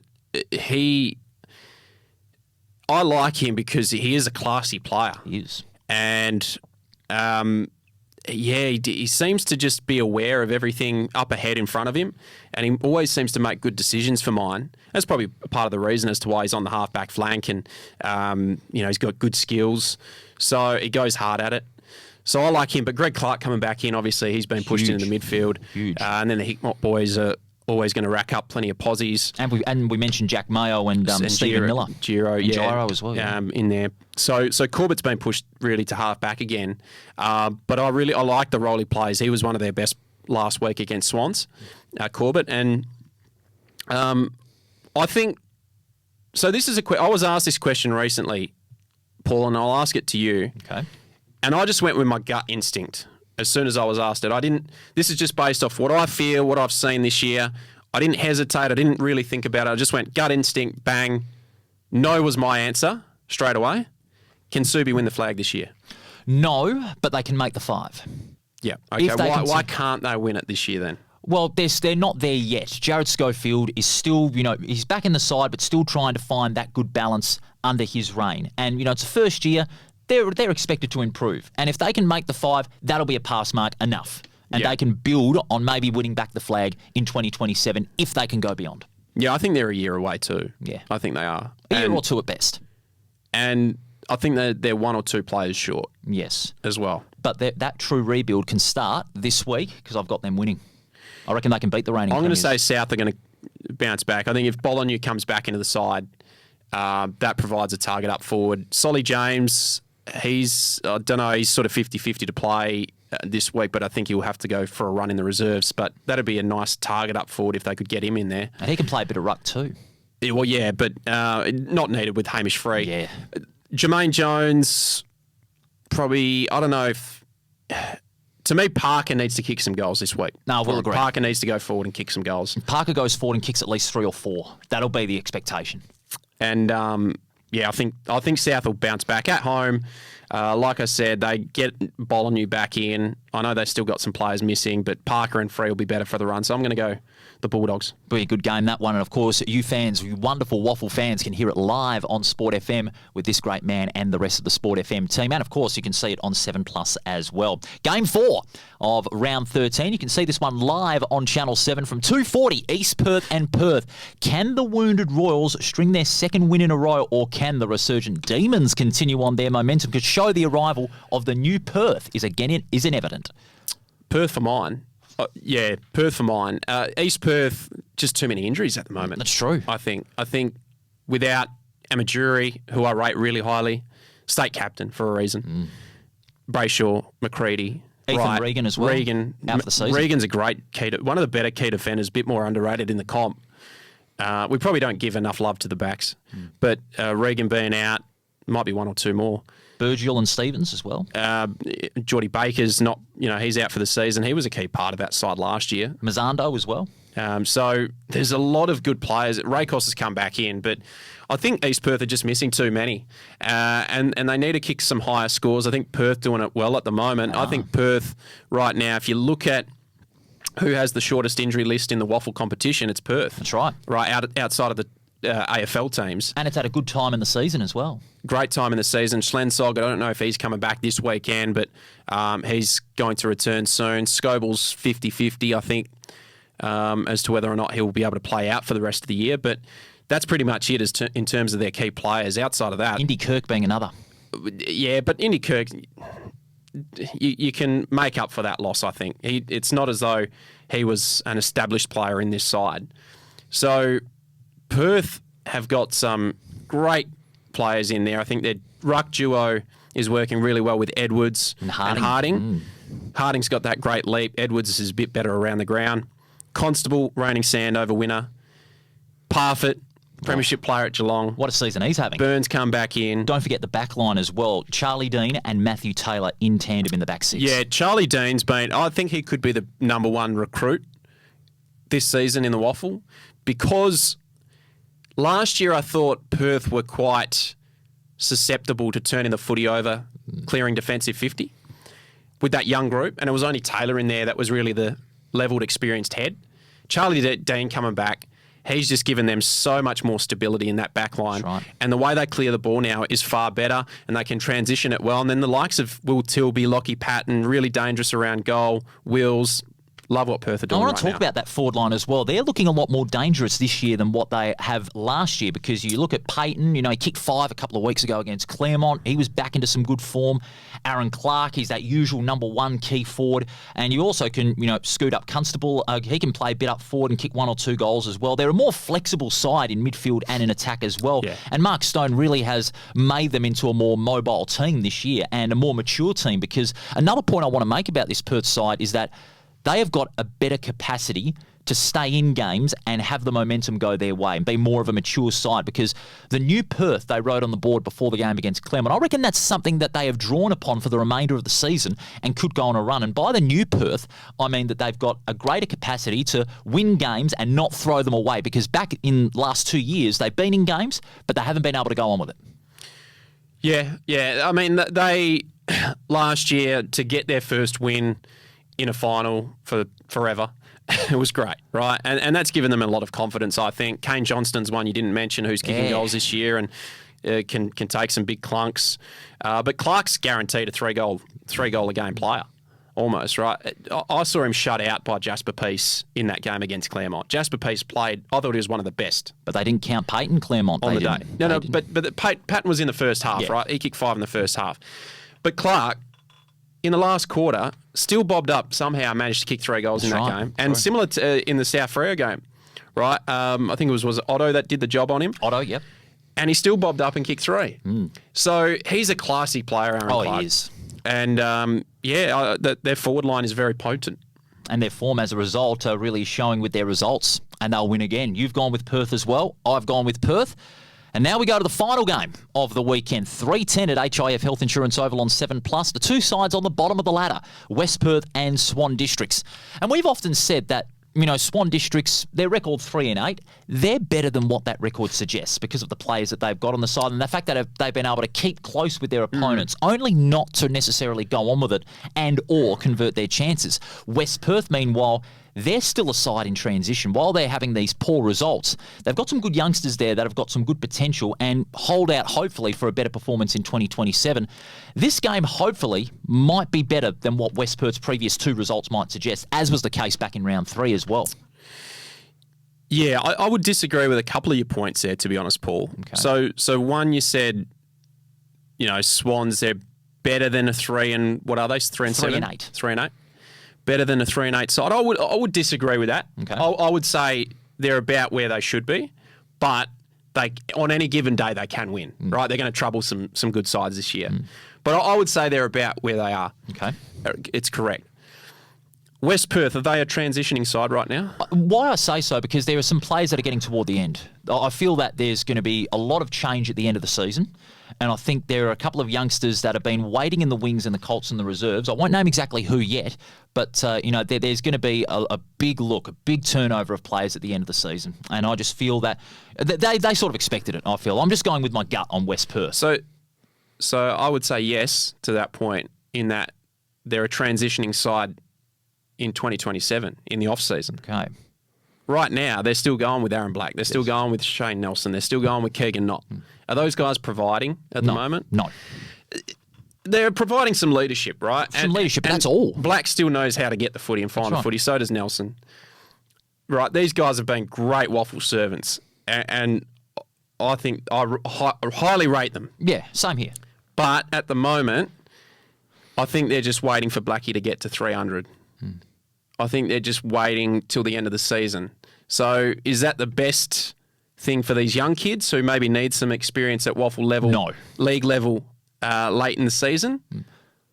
I like him because he is a classy player. He is. And, he seems to just be aware of everything up ahead in front of him, and he always seems to make good decisions for mine. That's probably part of the reason as to why he's on the half-back flank, and, he's got good skills. So he goes hard at it. So I like him. But Greg Clark coming back in, obviously, he's been pushed into the midfield. Huge. And then the Hickmott boys are always going to rack up plenty of posies. And we mentioned Jack Mayo and Stephen Miller. Giro as well. In there. So Corbett's been pushed really to half-back again. But I like the role he plays. He was one of their best last week against Swans, Corbett. And I think... So this is I was asked this question recently, Paul, and I'll ask it to you. Okay. And I just went with my gut instinct as soon as I was asked it. This is just based off what I feel, what I've seen this year. I didn't hesitate. I didn't really think about it. I just went gut instinct, bang. No was my answer straight away. Can Subi win the flag this year? No, but they can make the 5. Yeah. Okay. If they Why can't they win it this year then? Well, they're not there yet. Jared Schofield is still, he's back in the side, but still trying to find that good balance under his reign. And, it's a first year. They're expected to improve. And if they can make the 5, that'll be a pass mark enough. And they can build on maybe winning back the flag in 2027 if they can go beyond. Yeah, I think they're a year away too. Yeah. I think they are. A year or two at best. And I think they're 1 or 2 players short. Yes. As well. But that true rebuild can start this week because I've got them winning. I reckon they can beat the reigning I'm going to premiers. say South are going to bounce back. I think if Bologne comes back into the side, that provides a target up forward. Solly James, he's sort of 50-50 to play this week, but I think he'll have to go for a run in the reserves. But that'd be a nice target up forward if they could get him in there. And he can play a bit of ruck too. Yeah, well, yeah, but not needed with Hamish Free. Yeah. Jermaine Jones, probably, I don't know if... To me, Parker needs to kick some goals this week. No, we'll agree. Parker needs to go forward and kick some goals. Parker goes forward and kicks at least 3 or 4. That'll be the expectation. And I think South will bounce back at home. Like I said, they get Bologne back in. I know they've still got some players missing, but Parker and Free will be better for the run. So I'm going to go the Bulldogs. Be a good game, that one. And of course, you fans, you wonderful WAFL fans, can hear it live on Sport FM with this great man and the rest of the Sport FM team. And of course, you can see it on 7+ as well. Game 4 of round 13. You can see this one live on Channel 7 from 2:40, East Perth and Perth. Can the wounded Royals string their second win in a row, or can the resurgent Demons continue on their momentum to show the arrival of the new Perth is evident? Perth for mine. Perth for mine. East Perth, just too many injuries at the moment. That's true. I think without Amajuri, who I rate really highly, state captain for a reason. Brayshaw, McCready, Ethan Regan as well. Regan out for the season. Regan's a great one of the better key defenders, a bit more underrated in the comp. We probably don't give enough love to the backs, but Regan being out, might be 1 or 2 more. Burgill and Stevens as well. Geordie Baker's not, he's out for the season. He was a key part of that side last year. Mazzando as well. So there's a lot of good players. Rakos has come back in, but I think East Perth are just missing too many. And they need to kick some higher scores. I think Perth doing it well at the moment. I think Perth right now, if you look at who has the shortest injury list in the WAFL competition, it's Perth. That's right. Right outside of the AFL teams. And it's at a good time in the season as well. Great time in the season. Schlensog, I don't know if he's coming back this weekend, but he's going to return soon. Scoble's 50-50, I think, as to whether or not he'll be able to play out for the rest of the year. But that's pretty much it in terms of their key players. Outside of that... Indy Kirk being another. Yeah, but Indy Kirk, you can make up for that loss, I think. It's not as though he was an established player in this side. So Perth have got some great players in there. I think their ruck duo is working really well with Edwards and Harding. Harding's got that great leap. Edwards is a bit better around the ground. Constable, reigning Sandover winner. Parfitt, premiership player at Geelong. What a season he's having. Burns come back in. Don't forget the back line as well. Charlie Dean and Matthew Taylor in tandem in the back six. Yeah, Charlie Dean's I think he could be the number 1 recruit this season in the WAFL, because last year I thought Perth were quite susceptible to turning the footy over, clearing defensive 50 with that young group, and it was only Taylor in there that was really the levelled, experienced head. Charlie Dean coming back, he's just given them so much more stability in that back line. Right. And the way they clear the ball now is far better, and they can transition it well. And then the likes of Will Tilby, Lockie Patton, really dangerous around goal, Wills. Love what Perth are doing. I want to talk about that forward line as well. They're looking a lot more dangerous this year than what they have last year, because you look at Payton, he kicked 5 a couple of weeks ago against Claremont. He was back into some good form. Aaron Clark, he's that usual number 1 key forward. And you also can, scoot up Constable. He can play a bit up forward and kick 1 or 2 goals as well. They're a more flexible side in midfield and in attack as well. Yeah. And Mark Stone really has made them into a more mobile team this year and a more mature team, because another point I want to make about this Perth side is that they have got a better capacity to stay in games and have the momentum go their way and be more of a mature side, because the new Perth they wrote on the board before the game against Claremont, I reckon that's something that they have drawn upon for the remainder of the season and could go on a run. And by the new Perth, I mean that they've got a greater capacity to win games and not throw them away, because back in the last 2 years, they've been in games, but they haven't been able to go on with it. Yeah. I mean, they last year to get their first win in a final for forever. It was great, right? And that's given them a lot of confidence, I think. Kane Johnston's one you didn't mention, who's kicking goals this year and can take some big clunks. But Clark's guaranteed a three goal a game player, almost, right? I saw him shut out by Jasper Peace in that game against Claremont. Jasper Peace played, I thought he was one of the best. But they didn't count Peyton Claremont on the day. No, but Patton was in the first half, right? He kicked 5 in the first half. But Clark, in the last quarter, still bobbed up somehow, managed to kick 3 goals in that game. And similar to in the South Freo game, right? I think it was Otto that did the job on him. Otto, yep. And he still bobbed up and kicked 3. So he's a classy player, Aaron Clark. He is. And, their forward line is very potent. And their form as a result are really showing with their results. And they'll win again. You've gone with Perth as well. I've gone with Perth. And now we go to the final game of the weekend. 3:10 at HIF Health Insurance Oval on 7+. The two sides on the bottom of the ladder, West Perth and Swan Districts. And we've often said that, Swan Districts, their record 3-8, they're better than what that record suggests because of the players that they've got on the side and the fact that they've been able to keep close with their opponents, only not to necessarily go on with it and or convert their chances. West Perth, meanwhile, they're still a side in transition. While they're having these poor results, they've got some good youngsters there that have got some good potential and hold out, hopefully, for a better performance in 2027. This game, hopefully, might be better than what West Perth's previous 2 results might suggest, as was the case back in round 3 as well. Yeah, I would disagree with a couple of your points there, to be honest, Paul. Okay. So one, you said, Swans, they're better than a 3 and what are they? 3 and 7? 3 and 8. 3 and 8. Better than a 3 and 8 side. I would disagree with that. Okay. I would say they're about where they should be, but they on any given day they can win. Right? They're going to trouble some good sides this year, but I would say they're about where they are. Okay, it's correct. West Perth, are they a transitioning side right now? Why I say so, because there are some players that are getting toward the end. I feel that there's going to be a lot of change at the end of the season, and I think there are a couple of youngsters that have been waiting in the wings in the Colts and the reserves. I won't name exactly who yet, but there's going to be a big look, a big turnover of players at the end of the season, and I just feel that they sort of expected it, I feel. I'm just going with my gut on West Perth. So I would say yes to that point, in that they're a transitioning side in 2027 in the off season. Okay. Right now, they're still going with Aaron Black. They're still going with Shane Nelson. They're still going with Keegan Knott. Are those guys providing at the moment? No. They're providing some leadership, right? Some leadership, but that's all. Black still knows how to get the footy and find the footy. So does Nelson. Right, these guys have been great WAFL servants, and I think I highly rate them. Yeah, same here. But at the moment, I think they're just waiting for Blackie to get to 300. I think they're just waiting till the end of the season. So is that the best thing for these young kids who maybe need some experience at WAFL level, no, league level, late in the season?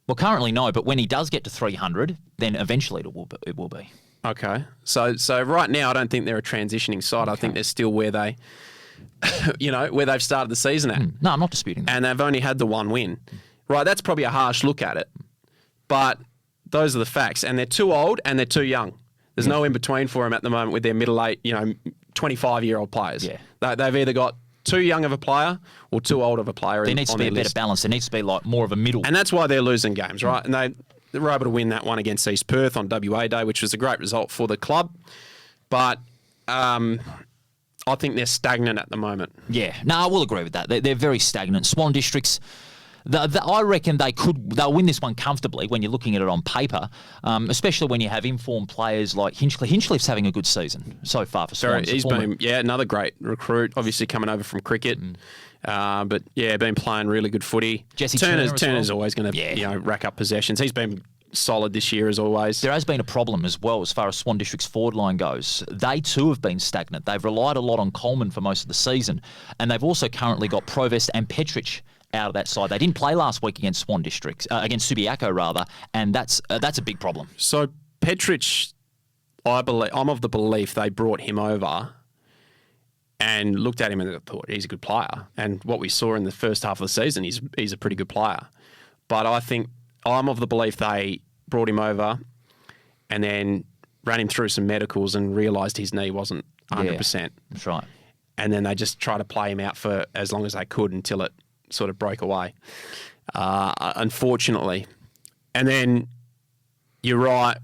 Well, currently no, but when he does get to 300, then eventually it will be. Okay. So right now I don't think they're a transitioning side. Okay. I think they're still where they, where they've started the season at. No, I'm not disputing that. And they've only had the 1 win. Right, that's probably a harsh look at it. But those are the facts. And they're too old and they're too young. There's no in between for them at the moment with their middle-aged, 25-year-old players. Yeah. They've either got too young of a player or too old of a player. There needs to be a better balance. There needs to be more of a middle. And that's why they're losing games, right? And they were able to win that one against East Perth on WA Day, which was a great result for the club. But I think they're stagnant at the moment. Yeah. No, I will agree with that. They're very stagnant. Swan Districts, I reckon they'll win this one comfortably when you're looking at it on paper, especially when you have informed players like Hinchliffe. Hinchlife's having a good season so far for Swans. He's been, another great recruit, obviously coming over from cricket. But been playing really good footy. Jesse Turner's always going to rack up possessions. He's been solid this year as always. There has been a problem as well as far as Swan District's forward line goes. They too have been stagnant. They've relied a lot on Coleman for most of the season, and they've also currently got Provest and Petrich out of that side. They didn't play last week against Swan Districts, against Subiaco rather, and that's a big problem. So Petrich, I'm of the belief they brought him over and looked at him and thought he's a good player. And what we saw in the first half of the season, he's a pretty good player. But I think I'm of the belief they brought him over and then ran him through some medicals and realised his knee wasn't 100%. Yeah, that's right. And then they just tried to play him out for as long as they could until it sort of broke away. unfortunately. And then you're right.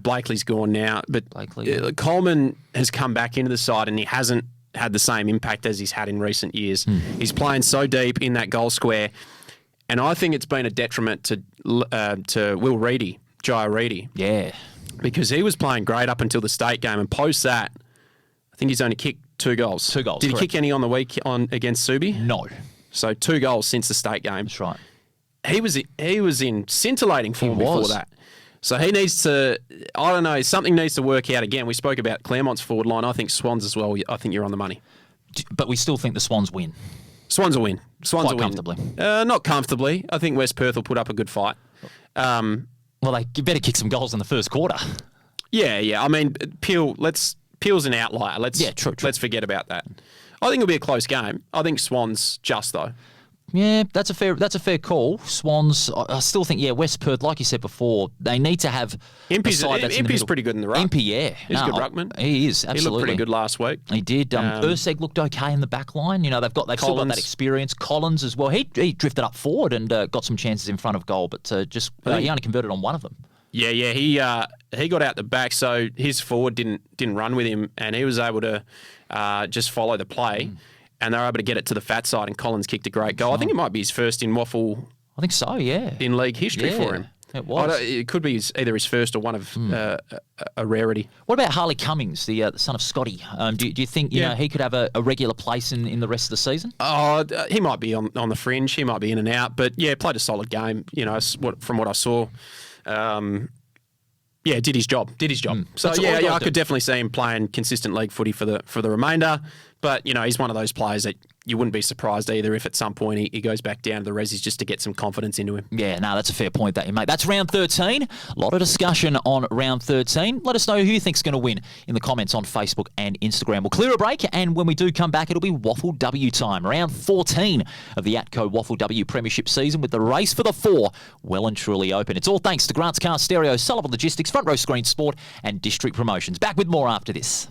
Blakely's gone now, but Coleman has come back into the side and he hasn't had the same impact as he's had in recent years. He's playing so deep in that goal square, and I think it's been a detriment to Will Reedy, Jai Reedy. Yeah. Because he was playing great up until the state game, and post that, I think he's only kicked 2 goals. 2 goals. Did he correct. kick any on the week against Subi? No. So 2 goals since the state game. That's right. He was in scintillating form before that. So he needs to, I don't know, something needs to work out again. We spoke about Claremont's forward line. I think Swans as well. I think you're on the money. But we still think the Swans win. Swans will win. Swans will win. Comfortably. Not comfortably. I think West Perth will put up a good fight. Well, they better kick some goals in the first quarter. Yeah. I mean, Peel's an outlier. True. Let's forget about that. I think it'll be a close game. I think Swans just, though. Yeah, that's a fair call. Swans, I still think, West Perth, like you said before, they need to have Impey's pretty good in the ruck. Impey, yeah. He's a good ruckman. He is, absolutely. He looked pretty good last week. He did. Urseg looked okay in the back line. They've still got that experience. Collins as well. He drifted up forward and got some chances in front of goal, but he only converted on one of them. Yeah. He got out the back, so his forward didn't run with him, and he was able to just follow the play. And they were able to get it to the fat side, and Collins kicked a great goal. I think it might be his first in WAFL. I think so, yeah. In league history for him. It was. It could be either his first or one of a rarity. What about Harley Cummings, the son of Scotty? Do you think he could have a regular place in the rest of the season? Oh, he might be on the fringe. He might be in and out. But, played a solid game, from what I saw. Did his job. So, I could definitely see him playing consistent league footy for the remainder. But, he's one of those players that you wouldn't be surprised either if at some point he goes back down to the resis just to get some confidence into him. Yeah, no, that's a fair point that you make. That's round 13. A lot of discussion on round 13. Let us know who you think's going to win in the comments on Facebook and Instagram. We'll clear a break, and when we do come back, it'll be WAFL W time. Round 14 of the ATCO WAFL W Premiership season, with the race for the 4 well and truly open. It's all thanks to Grant's Car Stereo, Sullivan Logistics, Front Row Screen Sport, and District Promotions. Back with more after this.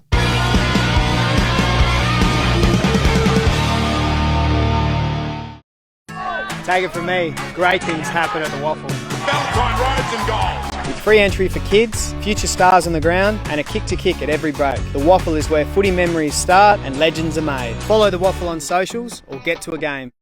Take it from me, great things happen at the WAFL. Valentine rides and goals. With free entry for kids, future stars on the ground, and a kick to kick at every break. The WAFL is where footy memories start and legends are made. Follow the WAFL on socials or get to a game.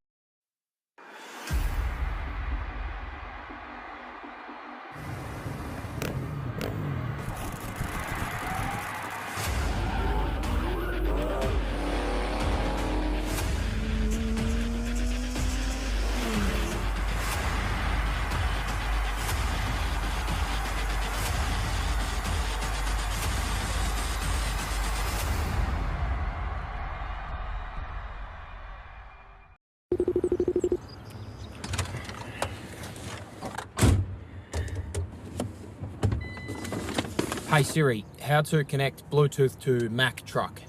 Hey Siri, how to connect Bluetooth to Mac truck?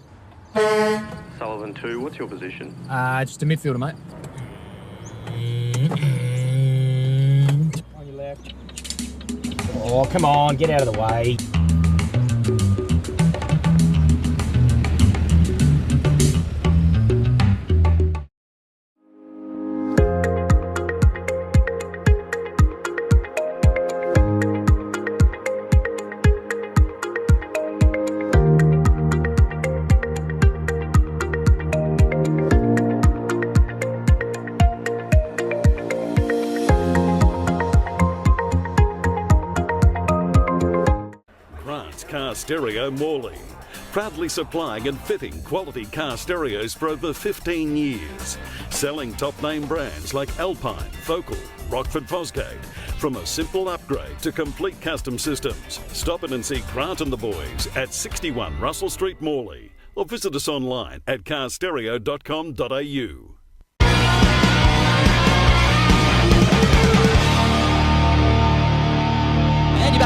Sullivan 2, what's your position? Just a midfielder, mate. On your left. Oh, come on, get out of the way. Car Stereo Morley, proudly supplying and fitting quality car stereos for over 15 years, selling top name brands like Alpine, Focal, Rockford Fosgate. From a simple upgrade to complete custom systems, stop in and see Grant and the boys at 61 Russell Street, Morley, or visit us online at carstereo.com.au.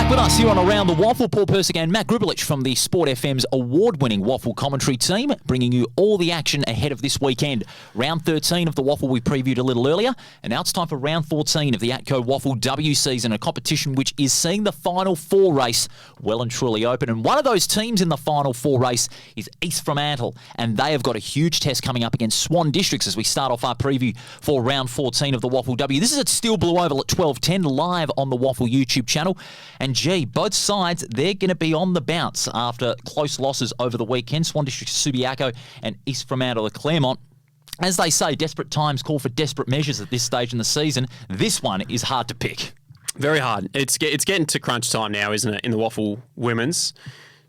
Back with us here on Around the Waffle, Paul Persic and Matt Grubelich from the Sport FM's award-winning Waffle commentary team, bringing you all the action ahead of this weekend. Round 13 of the Waffle we previewed a little earlier, and now it's time for round 14 of the ATCO WAFL W season, a competition which is seeing the Final Four race well and truly open. And one of those teams in the Final Four race is East Fremantle, and they have got a huge test coming up against Swan Districts as we start off our preview for round 14 of the WAFL W. This is at Steel Blue Oval at 12:10, live on the WAFL YouTube channel. And gee, both sides, they're going to be on the bounce after close losses over the weekend. Swan District Subiaco and East Fremantle at Claremont. As they say, desperate times call for desperate measures at this stage in the season. This one is hard to pick. Very hard. It's getting to crunch time now, isn't it, in the WAFL women's?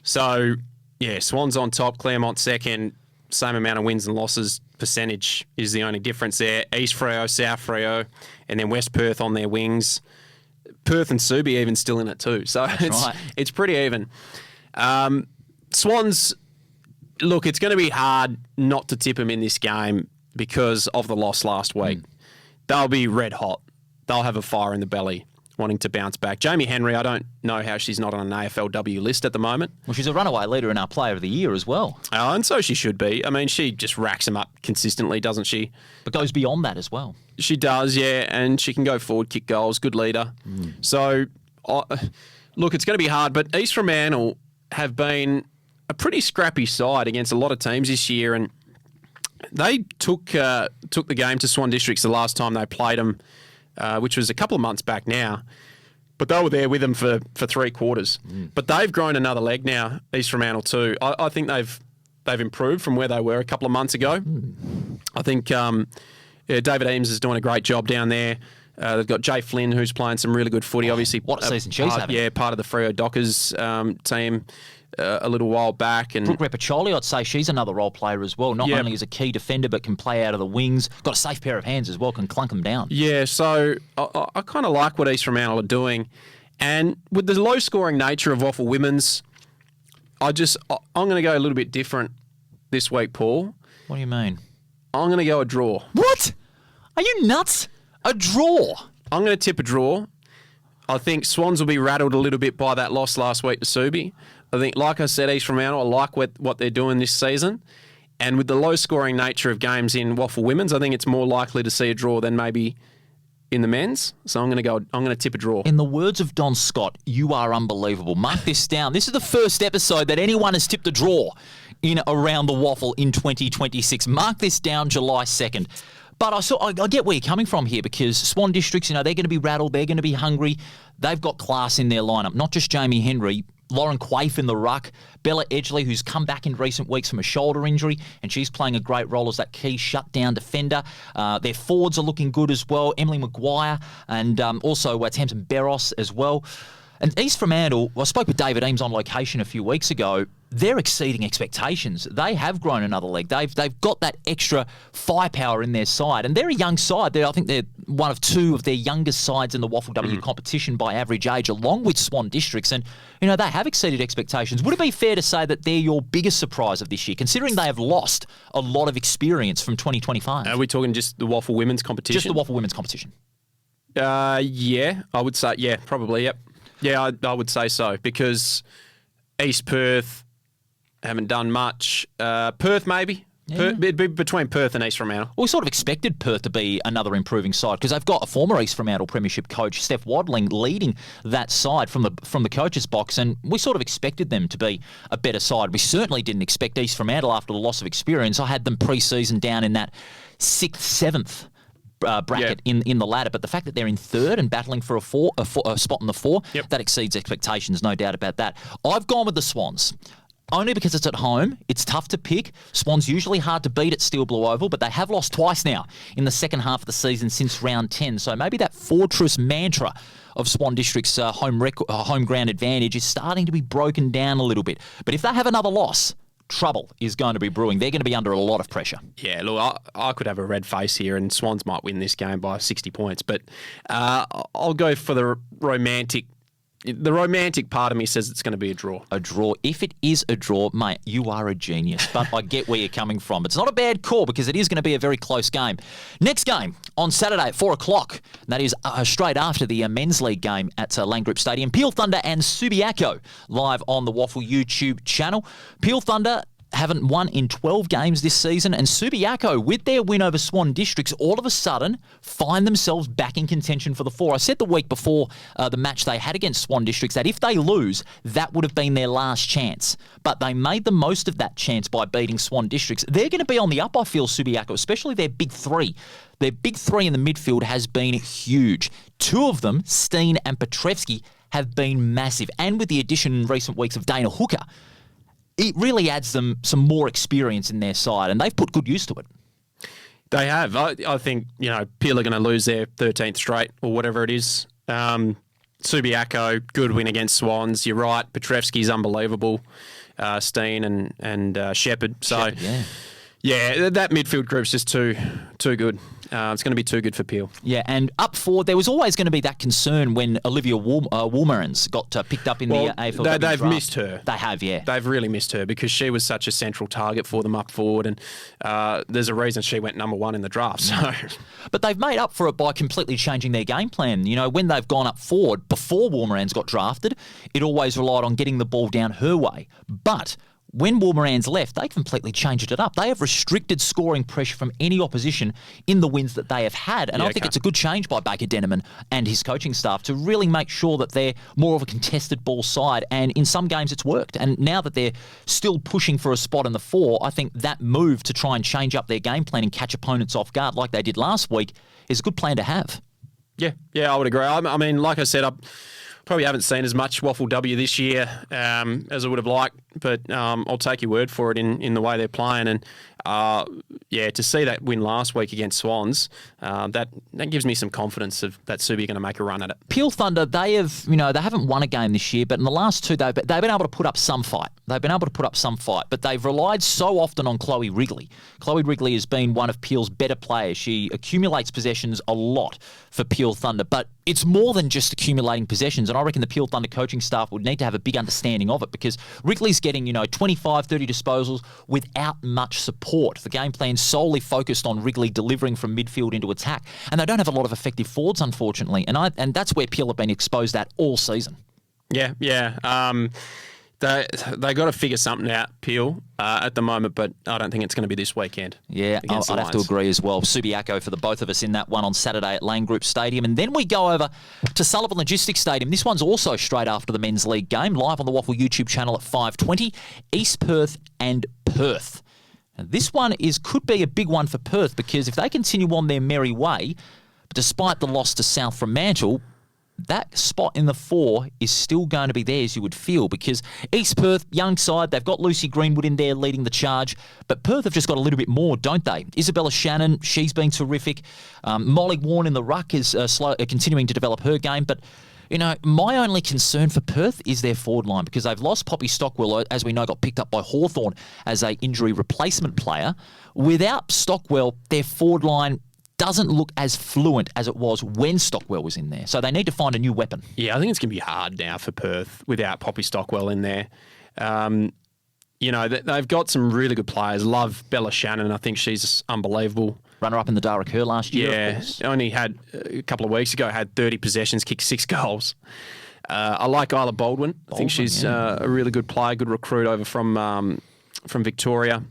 So, yeah, Swan's on top, Claremont second, same amount of wins and losses. Percentage is the only difference there. East Freo, South Freo, and then West Perth on their wings. Perth and Subi even still in it too. So it's pretty even. Swans, look, it's going to be hard not to tip them in this game because of the loss last week. They'll be red hot. They'll have a fire in the belly wanting to bounce back. Jamie Henry, I don't know how she's not on an AFLW list at the moment. Well, she's a runaway leader in our Player of the Year as well. And so she should be. I mean, she just racks them up consistently, doesn't she? But goes beyond that as well. She does, yeah, and she can go forward, kick goals, good leader. So, look, it's going to be hard, but East Fremantle have been a pretty scrappy side against a lot of teams this year, and they took the game to Swan Districts the last time they played them, which was a couple of months back now. But they were there with them for 3 quarters. But they've grown another leg now, East Fremantle too. I think they've improved from where they were a couple of months ago. I think David Eames is doing a great job down there. They've got Jay Flynn, who's playing some really good footy. Obviously, what a season she's having. Yeah, part of the Freo Dockers team a little while back. And Brooke Repacholi, I'd say she's another role player as well. Not only is a key defender, but can play out of the wings. Got a safe pair of hands as well, can clunk them down. Yeah, so I kind of like what East Fremantle are doing. And with the low-scoring nature of WAFL Women's, I'm going to go a little bit different this week, Paul. What do you mean? I'm going to go a draw. What? Are you nuts? A draw? I'm going to tip a draw. I think Swans will be rattled a little bit by that loss last week to Subi. I think, like I said, East Fremantle, I like what they're doing this season. And with the low-scoring nature of games in WAFL Women's, I think it's more likely to see a draw than maybe in the men's. So I'm going to tip a draw. In the words of Don Scott, you are unbelievable. Mark this down. This is the first episode that anyone has tipped a draw in Around the Waffle in 2026. Mark this down, July 2nd. But I get where you're coming from here because Swan Districts, they're going to be rattled. They're going to be hungry. They've got class in their lineup. Not just Jamie Henry, Lauren Quaife in the ruck, Bella Edgley, who's come back in recent weeks from a shoulder injury, and she's playing a great role as that key shutdown defender. Their forwards are looking good as well. Emily Maguire and also Tamsin Barros as well. And East Fremantle, I spoke with David Eames on location a few weeks ago. They're exceeding expectations. They have grown another leg. They've got that extra firepower in their side. And they're a young side. I think they're one of 2 of their youngest sides in the WAFL W competition by average age, along with Swan Districts. And, they have exceeded expectations. Would it be fair to say that they're your biggest surprise of this year, considering they have lost a lot of experience from 2025? Are we talking just the WAFL Women's competition? Just the WAFL Women's competition. Yeah, I would say, yeah, probably, yep. Yeah, I would say so because East Perth haven't done much. Perth maybe. Yeah. It'd be between Perth and East Fremantle. Well, we sort of expected Perth to be another improving side because they've got a former East Fremantle premiership coach, Steph Wadling, leading that side from the coach's box, and we sort of expected them to be a better side. We certainly didn't expect East Fremantle after the loss of experience. I had them pre-season down in that 6th, 7th bracket in the ladder, but the fact that they're in 3rd and battling for a spot in the 4, that exceeds expectations, no doubt about that. I've gone with the Swans. Only because it's at home. It's tough to pick. Swans usually hard to beat at Steel Blue Oval, but they have lost twice now in the second half of the season since round 10. So maybe that fortress mantra of Swan District's home ground advantage is starting to be broken down a little bit. But if they have another loss, trouble is going to be brewing. They're going to be under a lot of pressure. Yeah, look, I could have a red face here and Swans might win this game by 60 points, but I'll go for the romantic the romantic part of me says it's going to be a draw. A draw. If it is a draw, mate, you are a genius. But I get where you're coming from. It's not a bad call because it is going to be a very close game. Next game on Saturday at 4 o'clock. That is straight after the Men's League game at Lane Group Stadium. Peel Thunder and Subiaco live on the WAFL YouTube channel. Peel Thunder haven't won in 12 games this season, and Subiaco, with their win over Swan Districts, all of a sudden find themselves back in contention for the 4. I said the week before the match they had against Swan Districts that if they lose, that would have been their last chance. But they made the most of that chance by beating Swan Districts. They're going to be on the up, I feel, Subiaco, especially their big three. Their big three in the midfield has been huge. Two of them, Steen and Petrevsky, have been massive. And with the addition in recent weeks of Dana Hooker, it really adds them some more experience in their side, and they've put good use to it. They have. I think, Peel are going to lose their 13th straight or whatever it is. Subiaco, good win against Swans. You're right. Petrevsky's unbelievable. Steen and Shepherd. So, yeah, that midfield group's just too good. It's going to be too good for Peel. Yeah, and up forward, there was always going to be that concern when Olivia Woolmerans got picked up in the AFLW They've draft. missed her. They have, yeah. They've really missed her because she was such a central target for them up forward, and there's a reason she went number 1 in the draft. So, but they've made up for it by completely changing their game plan. When they've gone up forward, before Woolmerans got drafted, it always relied on getting the ball down her way. But when Woolmerans left, they completely changed it up. They have restricted scoring pressure from any opposition in the wins that they have had. And I think it's a good change by Baker Denneman and his coaching staff to really make sure that they're more of a contested ball side. And in some games, it's worked. And now that they're still pushing for a spot in the 4, I think that move to try and change up their game plan and catch opponents off guard like they did last week is a good plan to have. Yeah, I would agree. I mean, like I said, I probably haven't seen as much WAFL W this year as I would have liked, but I'll take your word for it in the way they're playing. And to see that win last week against Swans, that gives me some confidence of that Subi are going to make a run at it. Peel Thunder, they haven't won a game this year, but in the last 2, they've been able to put up some fight. But they've relied so often on Chloe Wrigley. Chloe Wrigley has been one of Peel's better players. She accumulates possessions a lot for Peel Thunder, but it's more than just accumulating possessions, and I reckon the Peel Thunder coaching staff would need to have a big understanding of it because Wrigley's getting, 25, 30 disposals without much support. The game plan's solely focused on Wrigley delivering from midfield into attack, and they don't have a lot of effective forwards, unfortunately, and that's where Peel have been exposed at all season. Yeah. They got to figure something out, Peel, at the moment, but I don't think it's going to be this weekend. Yeah, I'd have to agree as well. Subiaco for the both of us in that one on Saturday at Lane Group Stadium. And then we go over to Sullivan Logistics Stadium. This one's also straight after the Men's League game, live on the WAFL YouTube channel at 5:20. East Perth and Perth. Now, this one could be a big one for Perth because if they continue on their merry way, despite the loss to South Fremantle, that spot in the 4 is still going to be theirs, you would feel, because East Perth, young side, they've got Lucy Greenwood in there leading the charge, but Perth have just got a little bit more, don't they? Isabella Shannon, she's been terrific. Molly Warren in the ruck is continuing to develop her game, but my only concern for Perth is their forward line because they've lost Poppy Stockwell, as we know, got picked up by Hawthorn as a injury replacement player. Without Stockwell, their forward line doesn't look as fluent as it was when Stockwell was in there. So they need to find a new weapon. Yeah, I think it's going to be hard now for Perth without Poppy Stockwell in there. They've got some really good players. Love Bella Shannon. I think she's unbelievable. Runner-up in the Dara Kerr last year, of course. Only had a couple of weeks ago, had 30 possessions, kicked 6 goals. I like Isla Baldwin. I think she's a really good player, good recruit over from Victoria.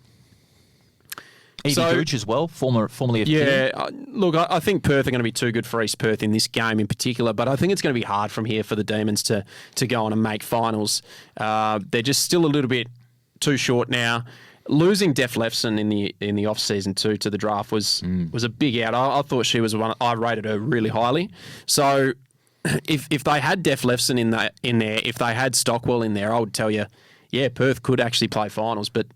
Edie Gooch as well, formerly of Yeah, look, I think Perth are going to be too good for East Perth in this game in particular, but I think it's going to be hard from here for the Demons to go on and make finals. They're just still a little bit too short now. Losing Def Lefson in the off season to the draft was a big out. I thought she was one. I rated her really highly. So if they had Def Lefson in there, if they had Stockwell in there, I would tell you, yeah, Perth could actually play finals. But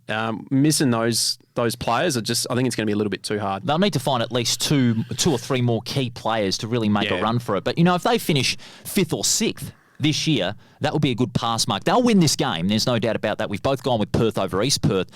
missing those players, I think it's going to be a little bit too hard. They'll need to find at least two or three more key players to really make a run for it. But if they finish 5th or 6th. this year, that would be a good pass mark. They'll win this game. There's no doubt about that. We've both gone with Perth over East Perth.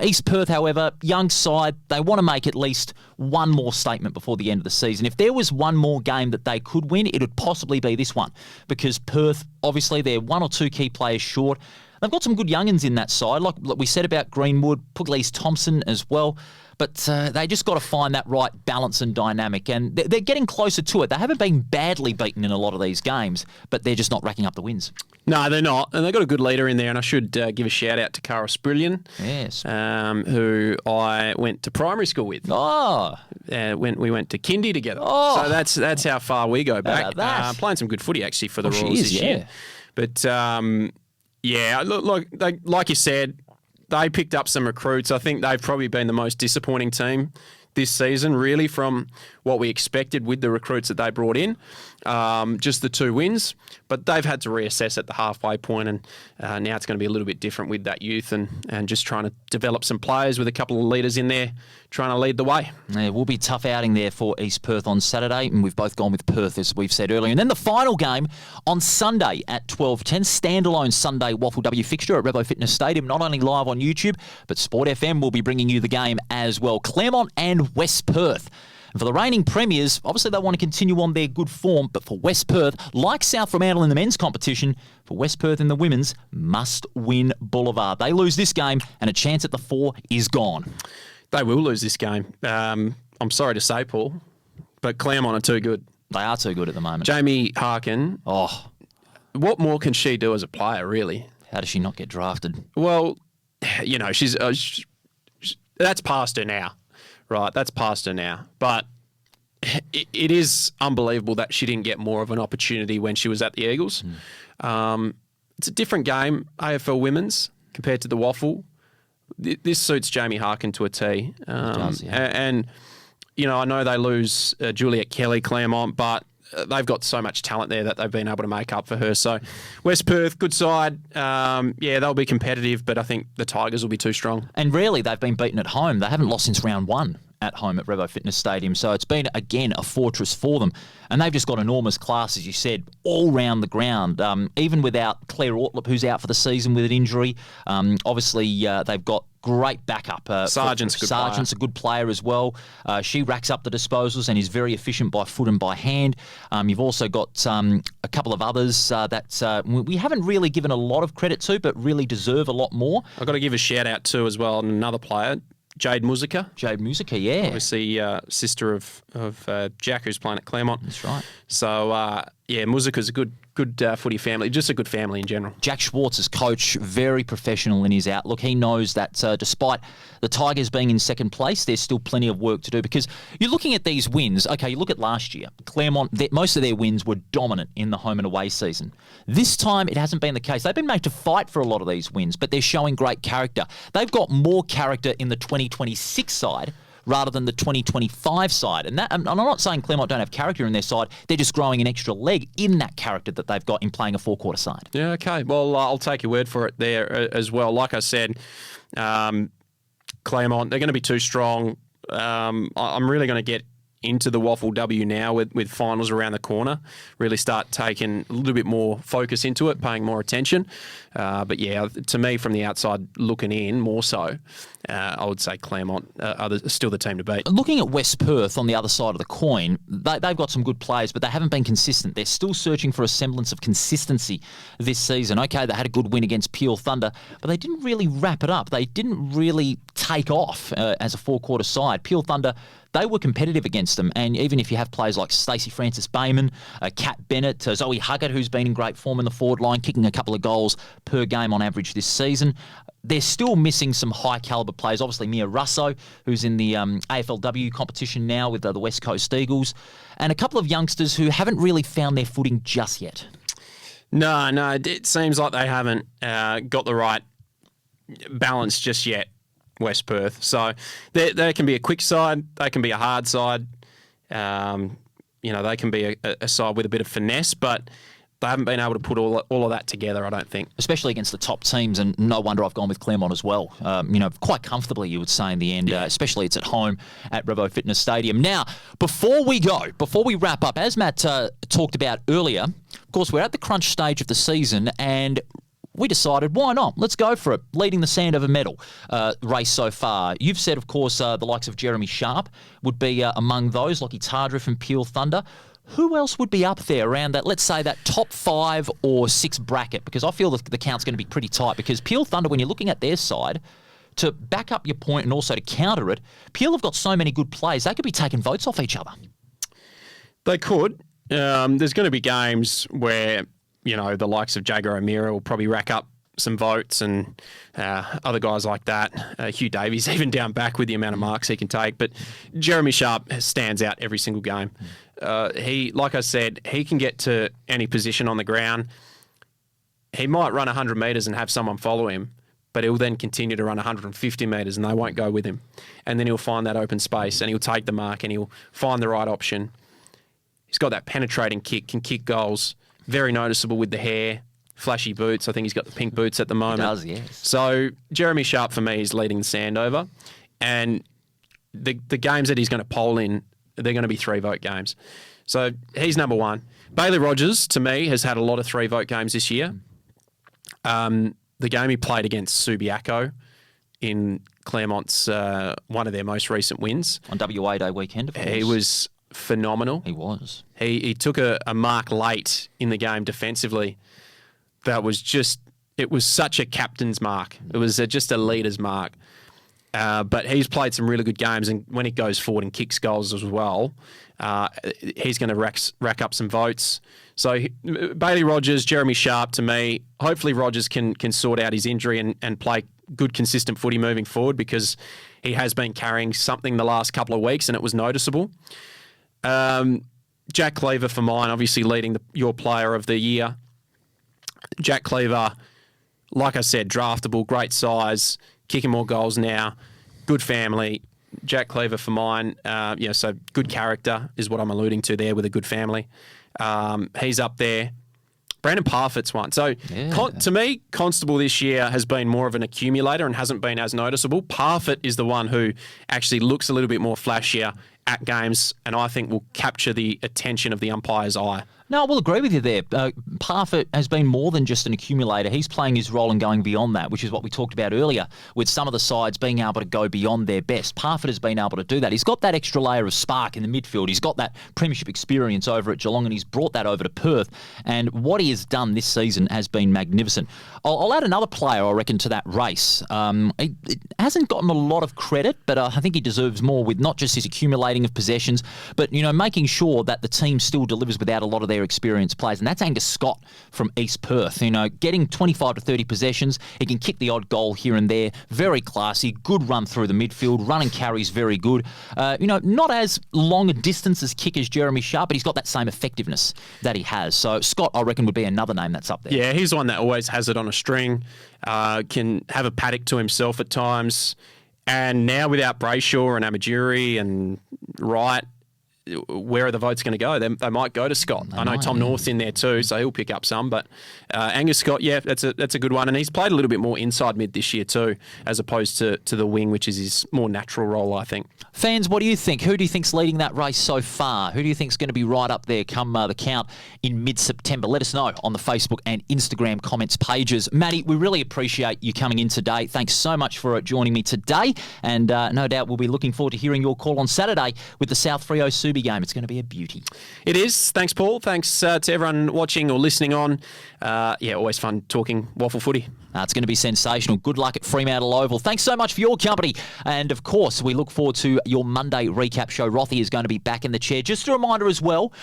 East Perth, however, young side, they want to make at least one more statement before the end of the season. If there was one more game that they could win, it would possibly be this one, because Perth, obviously, they're one or two key players short. They've got some good young'uns in that side, like we said about Greenwood, Pugliese Thompson as well. But they just got to find that right balance and dynamic. And they're getting closer to it. They haven't been badly beaten in a lot of these games, but they're just not racking up the wins. No, they're not. And they've got a good leader in there. And I should give a shout out to Cara Sprillian, yes, who I went to primary school with. Oh. We went to kindy together. Oh. So that's how far we go back. Playing some good footy, actually, for the Royals this year. But, look, like you said, they picked up some recruits. I think they've probably been the most disappointing team this season, really, from what we expected with the recruits that they brought in. Just the 2 wins. But they've had to reassess at the halfway point, and now it's going to be a little bit different with that youth and just trying to develop some players with a couple of leaders in there trying to lead the way. Yeah, it will be a tough outing there for East Perth on Saturday, and we've both gone with Perth, as we've said earlier. And then the final game on Sunday at 12:10, standalone Sunday WAFL W fixture at Revo Fitness Stadium, not only live on YouTube, but Sport FM will be bringing you the game as well. Claremont and West Perth. And for the reigning premiers, obviously they want to continue on their good form, but for West Perth, like South Fremantle in the men's competition, for West Perth in the women's, must win Boulevard. They lose this game, and a chance at the 4 is gone. They will lose this game. I'm sorry to say, Paul, but Claremont are too good. They are too good at the moment. Jamie Harkin. Oh. What more can she do as a player, really? How does she not get drafted? Well, she's that's past her now. Right, that's past her now. But it is unbelievable that she didn't get more of an opportunity when she was at the Eagles. It's a different game, AFL Women's, compared to the WAFL. This suits Jamie Harkin to a T. It does, yeah. And, I know they lose Juliet Kelly, Claremont, but they've got so much talent there that they've been able to make up for her. So West Perth, good side. They'll be competitive, but I think the Tigers will be too strong. And really, they've been beaten at home. They haven't lost since round 1 at home at Revo Fitness Stadium. So it's been, again, a fortress for them. And they've just got enormous class, as you said, all round the ground. Even without Claire Ortlip, who's out for the season with an injury. Obviously, they've got great backup. Sargent's a good player as well. She racks up the disposals and is very efficient by foot and by hand. You've also got a couple of others that we haven't really given a lot of credit to, but really deserve a lot more. I've got to give a shout out to as well another player, Jade Musica. Yeah. Obviously, sister of Jack, who's playing at Claremont. That's right. So, Musica's a good footy family, just a good family in general. Jack Schwartz as coach, very professional in his outlook. He knows that despite the Tigers being in second place, there's still plenty of work to do, because you're looking at these wins. Okay, you look at last year. Claremont, most of their wins were dominant in the home and away season. This time, it hasn't been the case. They've been made to fight for a lot of these wins, but they're showing great character. They've got more character in the 2026 side rather than the 2025 side. And I'm not saying Claremont don't have character in their side. They're just growing an extra leg in that character that they've got in playing a 4-quarter side. Yeah, okay. Well, I'll take your word for it there as well. Like I said, Claremont, they're going to be too strong. I'm really going to get into the WAFL W now with finals around the corner, really start taking a little bit more focus into it, paying more attention. But yeah, to me, from the outside looking in, more so, I would say Claremont are still the team to beat. Looking at West Perth on the other side of the coin, they've got some good players, but they haven't been consistent. They're still searching for a semblance of consistency this season. Okay, they had a good win against Peel Thunder, but they didn't really wrap it up. They didn't really take off as a 4-quarter side. Peel Thunder, they were competitive against them, and even if you have players like Stacey Francis-Bayman, Kat Bennett, Zoe Huggett, who's been in great form in the forward line, kicking a couple of goals per game on average this season, they're still missing some high-calibre players. Obviously, Mia Russo, who's in the AFLW competition now with the West Coast Eagles, and a couple of youngsters who haven't really found their footing just yet. No, it seems like they haven't got the right balance just yet, West Perth. So they can be a quick side, they can be a hard side, they can be a side with a bit of finesse, but They haven't been able to put all of that together, I don't think. Especially against the top teams, and no wonder I've gone with Claremont as well. Quite comfortably, you would say in the end, especially it's at home at Revo Fitness Stadium. Now, before we wrap up, as Matt talked about earlier, of course, we're at the crunch stage of the season, and we decided, why not? Let's go for it. Leading the Sandover medal race so far. You've said, of course, the likes of Jeremy Sharp would be among those, Lockie Tardriff and Peel Thunder. Who else would be up there around that, let's say, that top 5 or 6 bracket? Because I feel the count's going to be pretty tight, because Peel Thunder, when you're looking at their side, to back up your point and also to counter it, Peel have got so many good players, they could be taking votes off each other. They could. There's going to be games where, the likes of Jager O'Meara will probably rack up some votes, and other guys like that. Hugh Davies even down back with the amount of marks he can take. But Jeremy Sharp stands out every single game. Like I said, he can get to any position on the ground. He might run 100 metres and have someone follow him, but he'll then continue to run 150 metres and they won't go with him. And then he'll find that open space and he'll take the mark and he'll find the right option. He's got that penetrating kick, can kick goals, very noticeable with the hair, flashy boots. I think he's got the pink boots at the moment. He does, yes. So Jeremy Sharp, for me, is leading the Sandover. And the games that he's going to poll in, they're going to be 3-vote games. So he's number one. Bailey Rogers, to me, has had a lot of 3-vote games this year. The game he played against Subiaco in Claremont's one of their most recent wins. On WA Day weekend, of course. He was phenomenal. He was. He took a mark late in the game defensively. That was it was such a captain's mark. It was just a leader's mark. But he's played some really good games, and when he goes forward and kicks goals as well, he's going to rack up some votes. So Bailey Rogers, Jeremy Sharp, to me, hopefully Rogers can sort out his injury and play good, consistent footy moving forward, because he has been carrying something the last couple of weeks and it was noticeable. Jack Cleaver, for mine, obviously leading your player of the year. Jack Cleaver, like I said, draftable, great size, kicking more goals now, good family. Jack Cleaver for mine, so good character is what I'm alluding to there with a good family. He's up there. Brandon Parfitt's one. So to me, Constable this year has been more of an accumulator and hasn't been as noticeable. Parfitt is the one who actually looks a little bit more flashier at games, and I think will capture the attention of the umpire's eye. No, I will agree with you there. Parfitt has been more than just an accumulator. He's playing his role and going beyond that, which is what we talked about earlier, with some of the sides being able to go beyond their best. Parfitt has been able to do that. He's got that extra layer of spark in the midfield. He's got that premiership experience over at Geelong, and he's brought that over to Perth. And what he has done this season has been magnificent. I'll add another player, I reckon, to that race. It hasn't gotten a lot of credit, but I think he deserves more, with not just his accumulating of possessions, but making sure that the team still delivers without a lot of their experienced players, and that's Angus Scott from East Perth. Getting 25 to 30 possessions, he can kick the odd goal here and there. Very classy, good run through the midfield, run and carries very good. Not as long a distance as kick as Jeremy Sharp, but he's got that same effectiveness that he has. So Scott, I reckon, would be another name that's up there. Yeah, he's the one that always has it on a string, can have a paddock to himself at times. And now without Brayshaw and Amajiri and Wright, where are the votes going to go? They might go to Scott. I know Tom North's in there too, so he'll pick up some. But Angus Scott, that's a good one. And he's played a little bit more inside mid this year too, as opposed to the wing, which is his more natural role, I think. Fans, what do you think? Who do you think's leading that race so far? Who do you think's going to be right up there come the count in mid-September? Let us know on the Facebook and Instagram comments pages. Matty, we really appreciate you coming in today. Thanks so much for joining me today. And no doubt we'll be looking forward to hearing your call on Saturday with the South Freo Subi game. It's going to be a beauty. It is. Thanks, Paul. Thanks to everyone watching or listening on. Always fun talking WAFL footy. It's going to be sensational. Good luck at Fremantle Oval. Thanks so much for your company. And, of course, we look forward to your Monday recap show. Rothy is going to be back in the chair. Just a reminder as well,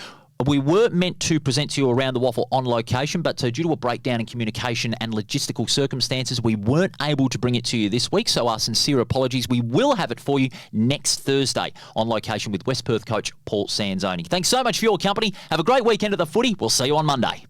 we were meant to present to you around the WAFL on location, but due to a breakdown in communication and logistical circumstances, we weren't able to bring it to you this week, so our sincere apologies. We will have it for you next Thursday on location with West Perth coach Paul Sanzoni. Thanks so much for your company. Have a great weekend of the footy. We'll see you on Monday.